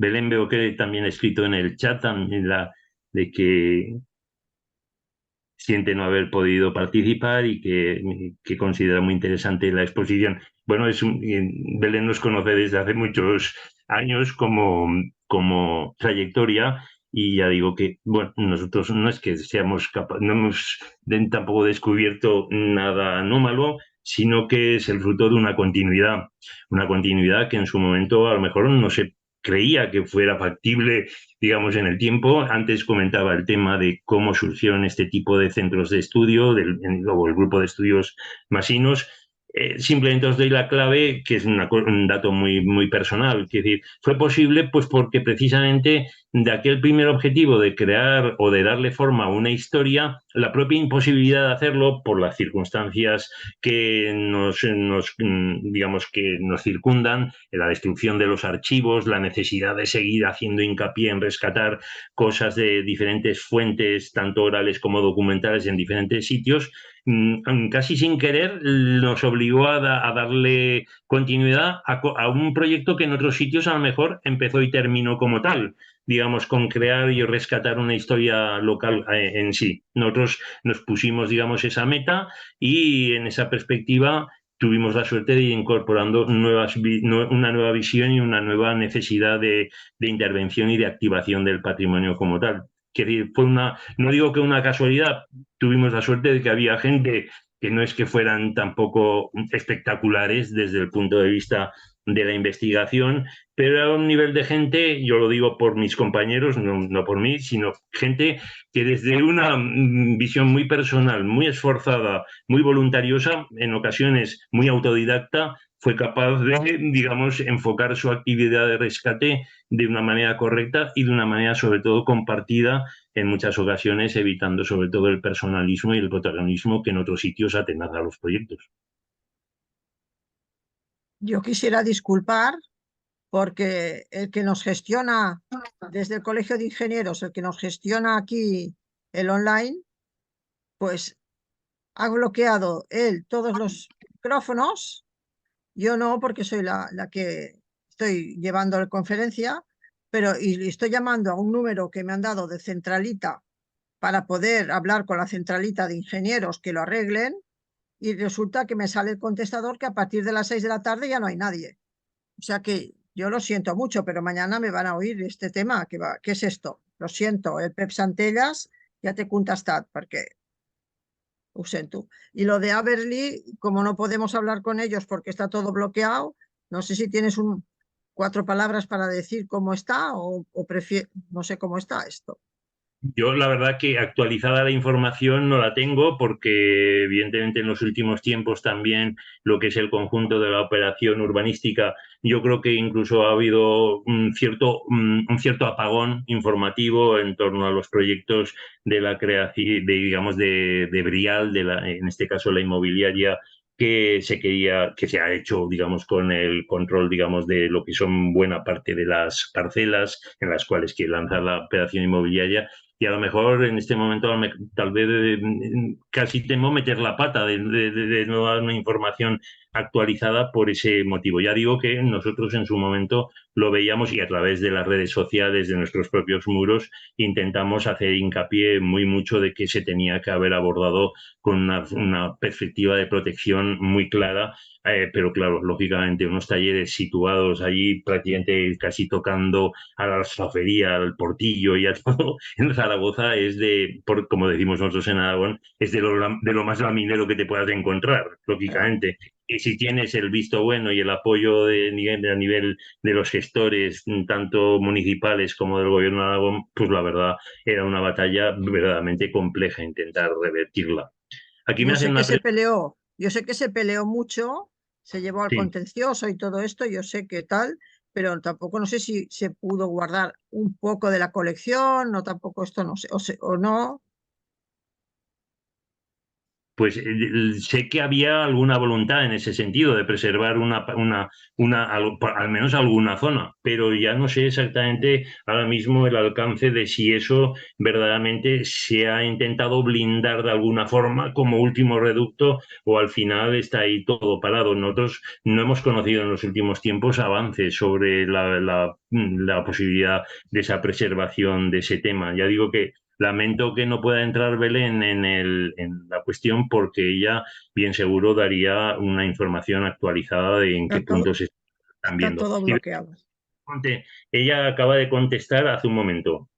Belén veo que también ha escrito en el chat también de que siente no haber podido participar y que considera muy interesante la exposición. Bueno, Belén nos conoce desde hace muchos años como trayectoria y ya digo que, bueno, nosotros no es que seamos capaces, no hemos tampoco descubierto nada anómalo, sino que es el fruto de una continuidad que en su momento a lo mejor no se creía que fuera factible, digamos, en el tiempo. Antes comentaba el tema de cómo surgieron este tipo de centros de estudio, o el grupo de estudios masinos. Simplemente os doy la clave, que es un dato muy personal. Es decir, fue posible pues porque precisamente de aquel primer objetivo de crear o de darle forma a una historia, la propia imposibilidad de hacerlo por las circunstancias que digamos, que nos circundan, la destrucción de los archivos, la necesidad de seguir haciendo hincapié en rescatar cosas de diferentes fuentes, tanto orales como documentales, en diferentes sitios, casi sin querer nos obligó a darle continuidad a un proyecto que en otros sitios a lo mejor empezó y terminó como tal, digamos, con crear y rescatar una historia local en sí. Nosotros nos pusimos, digamos, esa meta y en esa perspectiva tuvimos la suerte de ir incorporando una nueva visión y una nueva necesidad de intervención y de activación del patrimonio como tal. Es decir, no digo que una casualidad, tuvimos la suerte de que había gente que no es que fueran tampoco espectaculares desde el punto de vista de la investigación, pero era un nivel de gente, yo lo digo por mis compañeros, no por mí, sino gente que desde una visión muy personal, muy esforzada, muy voluntariosa, en ocasiones muy autodidacta, fue capaz de, digamos, enfocar su actividad de rescate de una manera correcta y de una manera sobre todo compartida en muchas ocasiones, evitando sobre todo el personalismo y el protagonismo que en otros sitios atenaza a los proyectos. Yo quisiera disculpar porque el que nos gestiona desde el Colegio de Ingenieros, el que nos gestiona aquí el online, pues ha bloqueado él todos los micrófonos. Yo no, porque soy la que estoy llevando la conferencia, pero y estoy llamando a un número que me han dado de centralita para poder hablar con la centralita de ingenieros que lo arreglen, y resulta que me sale el contestador que a partir de las 6 de la tarde ya no hay nadie. O sea que yo lo siento mucho, pero mañana me van a oír este tema. ¿Qué es esto? Lo siento, el Pep Santellas ya te contestat, perquè ho sento. Y lo de Aberly, como no podemos hablar con ellos porque está todo bloqueado, no sé si tienes 4 palabras para decir cómo está o no sé cómo está esto. Yo la verdad que actualizada la información no la tengo porque evidentemente en los últimos tiempos también lo que es el conjunto de la operación urbanística, yo creo que incluso ha habido un cierto apagón informativo en torno a los proyectos de la creación, digamos, de Brial, en este caso la inmobiliaria, que se ha hecho, digamos, con el control, digamos, de lo que son buena parte de las parcelas en las cuales quiere lanzar la operación inmobiliaria. Y a lo mejor en este momento tal vez casi temo meter la pata de no dar una información actualizada por ese motivo. Ya digo que nosotros en su momento lo veíamos y a través de las redes sociales, de nuestros propios muros, intentamos hacer hincapié muy mucho de que se tenía que haber abordado con una perspectiva de protección muy clara, pero claro, lógicamente unos talleres situados allí prácticamente casi tocando a la alfafería, al portillo y a todo, en Zaragoza como decimos nosotros en Aragón, es de lo más laminero que te puedas encontrar, lógicamente. Y si tienes el visto bueno y el apoyo a nivel de los gestores, tanto municipales como del gobierno de Aragón, pues la verdad era una batalla verdaderamente compleja intentar revertirla. Aquí me Yo hacen sé que una se pregunta. peleó, yo sé que se peleó mucho, se llevó al Sí. contencioso y todo esto, yo sé que tal, pero tampoco no sé si se pudo guardar un poco de la colección, no tampoco esto no sé, o no. pues sé que había alguna voluntad en ese sentido de preservar al menos alguna zona, pero ya no sé exactamente ahora mismo el alcance de si eso verdaderamente se ha intentado blindar de alguna forma como último reducto o al final está ahí todo parado. Nosotros no hemos conocido en los últimos tiempos avances sobre la posibilidad de esa preservación de ese tema. Ya digo que lamento que no pueda entrar Belén en la cuestión porque ella bien seguro daría una información actualizada de en qué puntos se están está viendo. todo Y bloqueado. ella acaba de contestar hace un momento.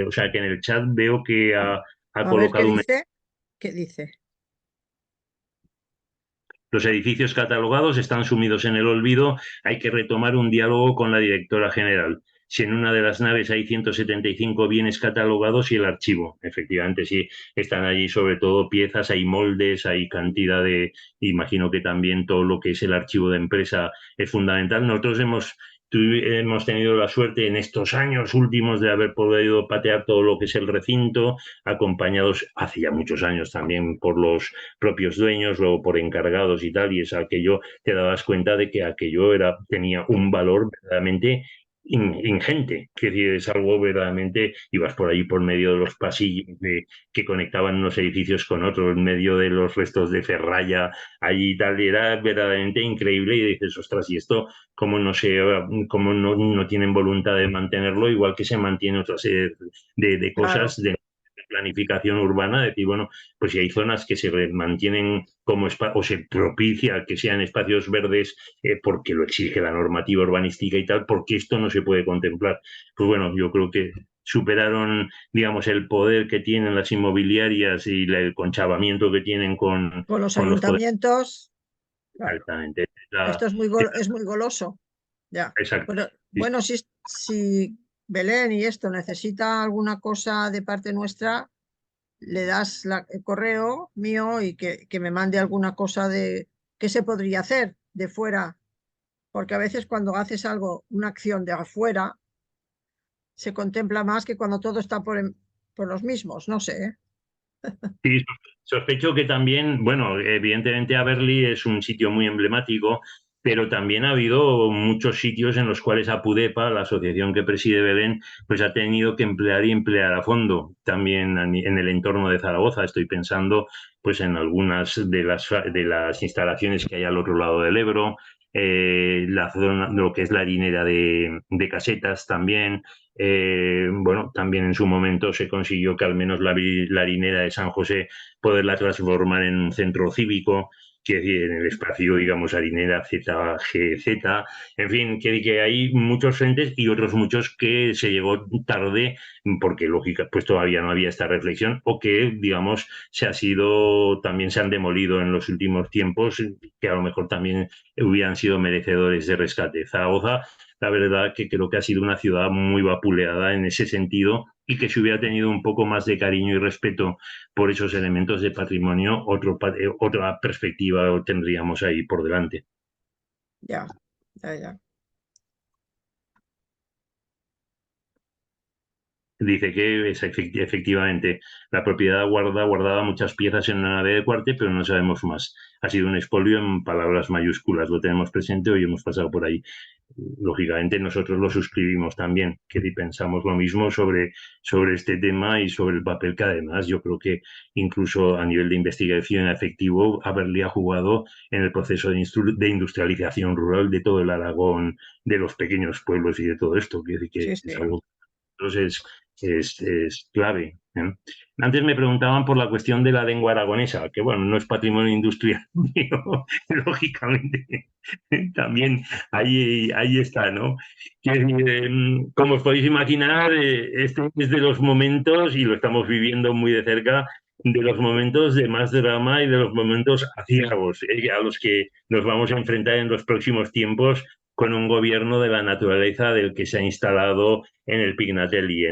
O sea que en el chat veo que ha A ver qué colocado un dice. ¿Qué dice? Los edificios catalogados están sumidos en el olvido. Hay que retomar un diálogo con la directora general. Si en una de las naves hay 175 bienes catalogados y el archivo, efectivamente sí, están allí sobre todo piezas, hay moldes, hay cantidad de, imagino que también todo lo que es el archivo de empresa es fundamental. Nosotros hemos tenido la suerte en estos años últimos de haber podido patear todo lo que es el recinto, acompañados hace ya muchos años también por los propios dueños, luego por encargados y tal, y es aquello, te dabas cuenta de que aquello tenía un valor verdaderamente ingente, que es algo verdaderamente, ibas por ahí por medio de los pasillos que conectaban unos edificios con otros, en medio de los restos de ferralla, allí y tal, y era verdaderamente increíble y dices, ostras, y esto, cómo no se, cómo no tienen voluntad de mantenerlo, igual que se mantiene otra serie de Claro, cosas de planificación urbana, decir, bueno, pues si hay zonas que se mantienen como o se propicia que sean espacios verdes porque lo exige la normativa urbanística y tal, porque esto no se puede contemplar. Pues bueno, yo creo que superaron, digamos, el poder que tienen las inmobiliarias y el conchavamiento que tienen con los con los poderes. ayuntamientos, claro. Exactamente. Esto es muy goloso. Ya. Exacto. Bueno, si Belén y esto necesita alguna cosa de parte nuestra, le das el correo mío y que me mande alguna cosa de qué se podría hacer de fuera, porque a veces cuando haces algo, una acción de afuera, se contempla más que cuando todo está por los mismos, no sé, ¿eh? Sí, sospecho que también, bueno, evidentemente Aberli es un sitio muy emblemático, pero también ha habido muchos sitios en los cuales APUDEPA, la asociación que preside Belén, pues ha tenido que emplear y emplear a fondo también en el entorno de Zaragoza. Estoy pensando pues en algunas de las instalaciones que hay al otro lado del Ebro, la zona, lo que es la harinera de Casetas también. Bueno, también en su momento se consiguió que al menos la harinera de San José poderla transformar en un centro cívico, que en el espacio, digamos, harinera ZGZ, en fin, que hay muchos frentes y otros muchos que se llegó tarde porque, lógica, pues todavía no había esta reflexión o que, digamos, también se han demolido en los últimos tiempos, que a lo mejor también hubieran sido merecedores de rescate. Zaragoza, la verdad que creo que ha sido una ciudad muy vapuleada en ese sentido y que si hubiera tenido un poco más de cariño y respeto por esos elementos de patrimonio, otra perspectiva tendríamos ahí por delante. Ya, ya, ya. Dice que efectivamente la propiedad guardaba muchas piezas en una nave de cuarte, pero no sabemos más. Ha sido un expolio en palabras mayúsculas. Lo tenemos presente, hoy hemos pasado por ahí. Lógicamente nosotros lo suscribimos también, que pensamos lo mismo sobre este tema y sobre el papel que además yo creo que incluso a nivel de investigación efectivo haberle ha jugado en el proceso de industrialización rural de todo el Aragón, de los pequeños pueblos y de todo esto, que Sí, es sí. algo entonces es clave. ¿Eh? Antes me preguntaban por la cuestión de la lengua aragonesa, que bueno, no es patrimonio industrial, pero lógicamente también ahí está, ¿no? Como os podéis imaginar, este es de los momentos, y lo estamos viviendo muy de cerca, de los momentos de más drama y de los momentos aciagos, a los que nos vamos a enfrentar en los próximos tiempos con un gobierno de la naturaleza del que se ha instalado en el Pignatelli,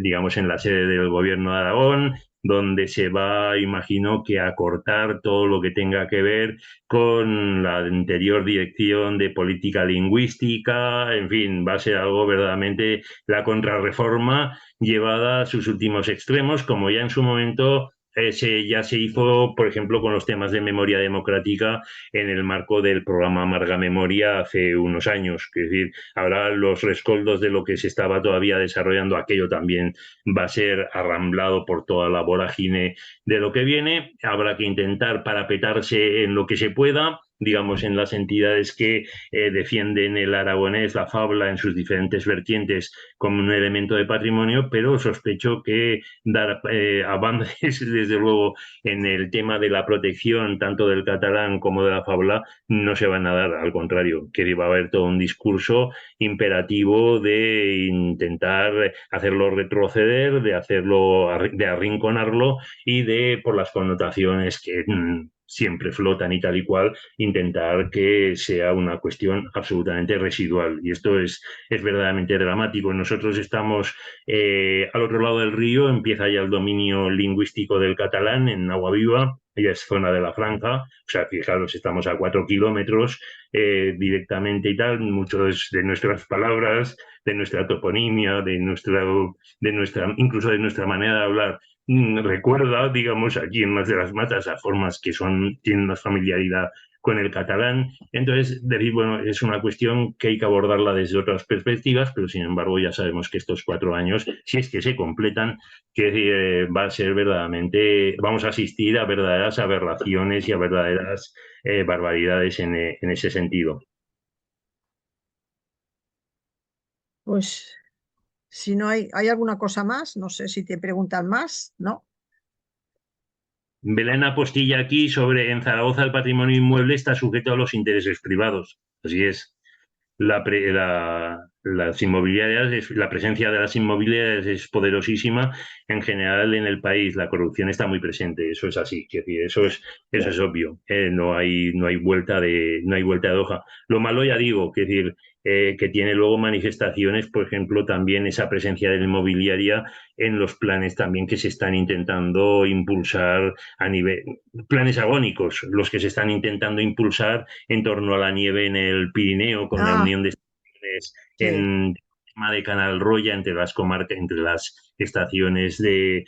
digamos, en la sede del gobierno de Aragón, donde se va, imagino, que a cortar todo lo que tenga que ver con la anterior dirección de política lingüística, en fin, va a ser algo verdaderamente la contrarreforma llevada a sus últimos extremos, como ya en su momento ya se hizo, por ejemplo, con los temas de memoria democrática en el marco del programa Amarga Memoria hace unos años. Es decir, ahora los rescoldos de lo que se estaba todavía desarrollando, aquello también va a ser arramblado por toda la vorágine de lo que viene. Habrá que intentar parapetarse en lo que se pueda, digamos, en las entidades que defienden el aragonés, la fabla en sus diferentes vertientes como un elemento de patrimonio, pero sospecho que dar avances, desde luego, en el tema de la protección tanto del catalán como de la fabla no se van a dar, al contrario, que va a haber todo un discurso imperativo de intentar hacerlo retroceder, de hacerlo, de arrinconarlo y de, por las connotaciones que siempre flotan y tal y cual, intentar que sea una cuestión absolutamente residual. Y esto es verdaderamente dramático. Nosotros estamos al otro lado del río, empieza ya el dominio lingüístico del catalán en Agua Viva, ya es zona de la Franja, o sea, fijaros, estamos a 4 kilómetros directamente y tal, muchas de nuestras palabras, de nuestra toponimia, incluso de nuestra manera de hablar, recuerda, digamos, aquí en Mas de las Matas a formas que tienen más familiaridad con el catalán. Entonces, decir, bueno, es una cuestión que hay que abordarla desde otras perspectivas, pero sin embargo ya sabemos que estos 4 años, si es que se completan, que va a ser verdaderamente, vamos a asistir a verdaderas aberraciones y a verdaderas barbaridades en ese sentido. Pues si no hay alguna cosa más, no sé si te preguntan más, ¿no? Belén apostilla aquí sobre en Zaragoza el patrimonio inmueble está sujeto a los intereses privados. Así es. Las inmobiliarias, la presencia de las inmobiliarias es poderosísima en general en el país. La corrupción está muy presente, eso es así, quiero decir, eso es obvio. No hay vuelta de hoja. Lo malo, ya digo, quiero decir, que tiene luego manifestaciones, por ejemplo, también esa presencia de la inmobiliaria en los planes también que se están intentando impulsar a nivel, planes agónicos, los que se están intentando impulsar en torno a la nieve en el Pirineo, con la Ah, unión de estaciones sí. en el tema de Canal Roya entre las comarcas, entre las estaciones de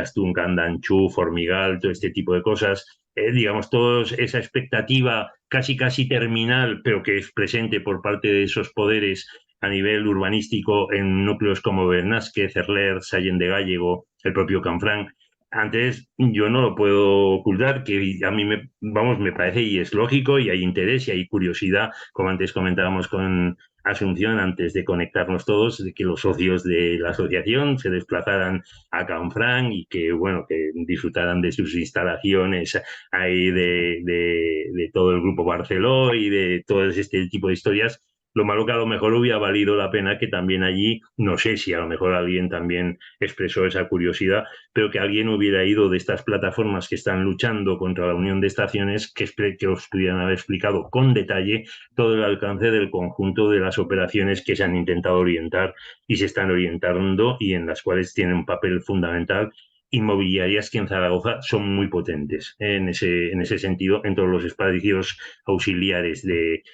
Astún, Candanchú, Formigal, todo este tipo de cosas. Digamos, toda esa expectativa casi casi terminal, pero que es presente por parte de esos poderes a nivel urbanístico en núcleos como Bernasque, Cerler, Sallén de Gállego, el propio Canfranc. Antes, yo no lo puedo ocultar, que a mí me parece y es lógico y hay interés y hay curiosidad, como antes comentábamos con Asunción, antes de conectarnos todos, de que los socios de la asociación se desplazaran a Canfranc y que, bueno, que disfrutaran de sus instalaciones ahí de todo el grupo Barceló y de todo este tipo de historias. Lo malo que a lo mejor hubiera valido la pena que también allí, no sé si a lo mejor alguien también expresó esa curiosidad, pero que alguien hubiera ido de estas plataformas que están luchando contra la unión de estaciones, que os pudieran haber explicado con detalle todo el alcance del conjunto de las operaciones que se han intentado orientar y se están orientando y en las cuales tienen un papel fundamental inmobiliarias que en Zaragoza son muy potentes en ese sentido en todos los espacios auxiliares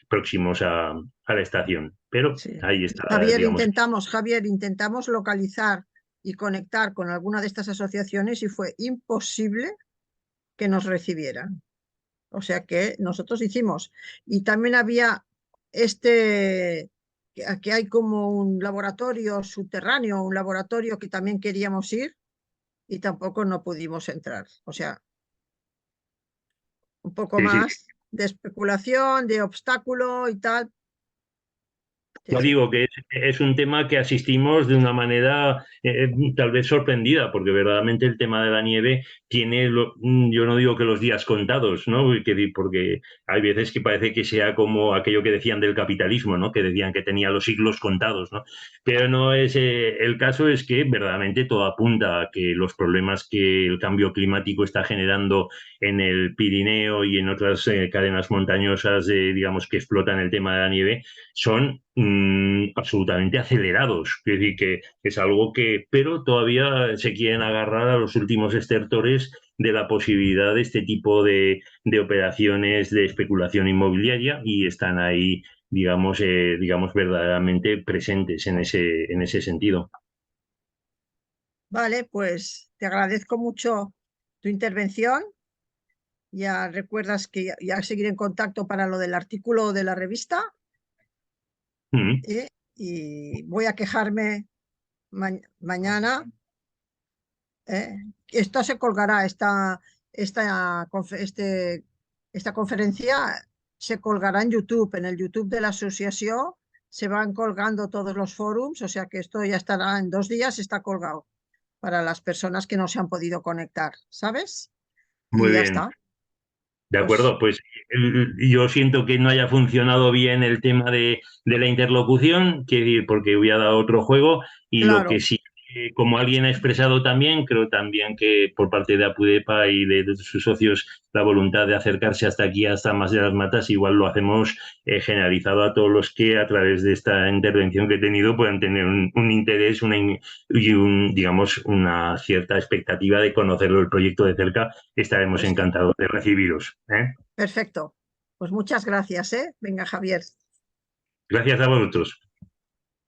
próximos a la estación. Pero Sí. ahí está, digamos. Javier, intentamos localizar y conectar con alguna de estas asociaciones y fue imposible que nos recibieran. O sea que nosotros hicimos. Y también había que hay como un laboratorio subterráneo, un laboratorio que también queríamos ir y tampoco no pudimos entrar. O sea, un poco Sí, sí. más de especulación, de obstáculo y tal. Sí, Ya sí. digo que es un tema que asistimos de una manera tal vez sorprendida, porque verdaderamente el tema de la nieve tiene, yo no digo que los días contados, ¿no? Porque hay veces que parece que sea como aquello que decían del capitalismo, ¿no? Que decían que tenía los siglos contados, ¿no? Pero no es, el caso es que verdaderamente todo apunta a que los problemas que el cambio climático está generando en el Pirineo y en otras cadenas montañosas, digamos, que explotan el tema de la nieve, son absolutamente acelerados. Es decir, que es algo que, pero todavía se quieren agarrar a los últimos estertores de la posibilidad de este tipo de operaciones de especulación inmobiliaria y están ahí, digamos verdaderamente presentes en ese sentido. Vale, pues te agradezco mucho tu intervención. Ya recuerdas que ya seguir en contacto para lo del artículo de la revista. Y voy a quejarme mañana. Esto se colgará, esta conferencia se colgará en YouTube, en el YouTube de la asociación. Se van colgando todos los forums, o sea que esto ya estará en 2 días, está colgado para las personas que no se han podido conectar, ¿sabes? Y Muy ya bien. está. De Pues acuerdo, pues yo siento que no haya funcionado bien el tema de la interlocución, quiero decir, porque voy a dar otro juego y lo que claro, sí, como alguien ha expresado también, creo también que por parte de Apudepa y de sus socios la voluntad de acercarse hasta aquí, hasta Más de las Matas, igual lo hacemos generalizado a todos los que a través de esta intervención que he tenido puedan tener un interés digamos, una cierta expectativa de conocerlo el proyecto de cerca. Estaremos pues sí, encantados de recibiros, ¿eh? perfecto. Pues muchas gracias, ¿eh? Venga, Javier. Gracias a vosotros.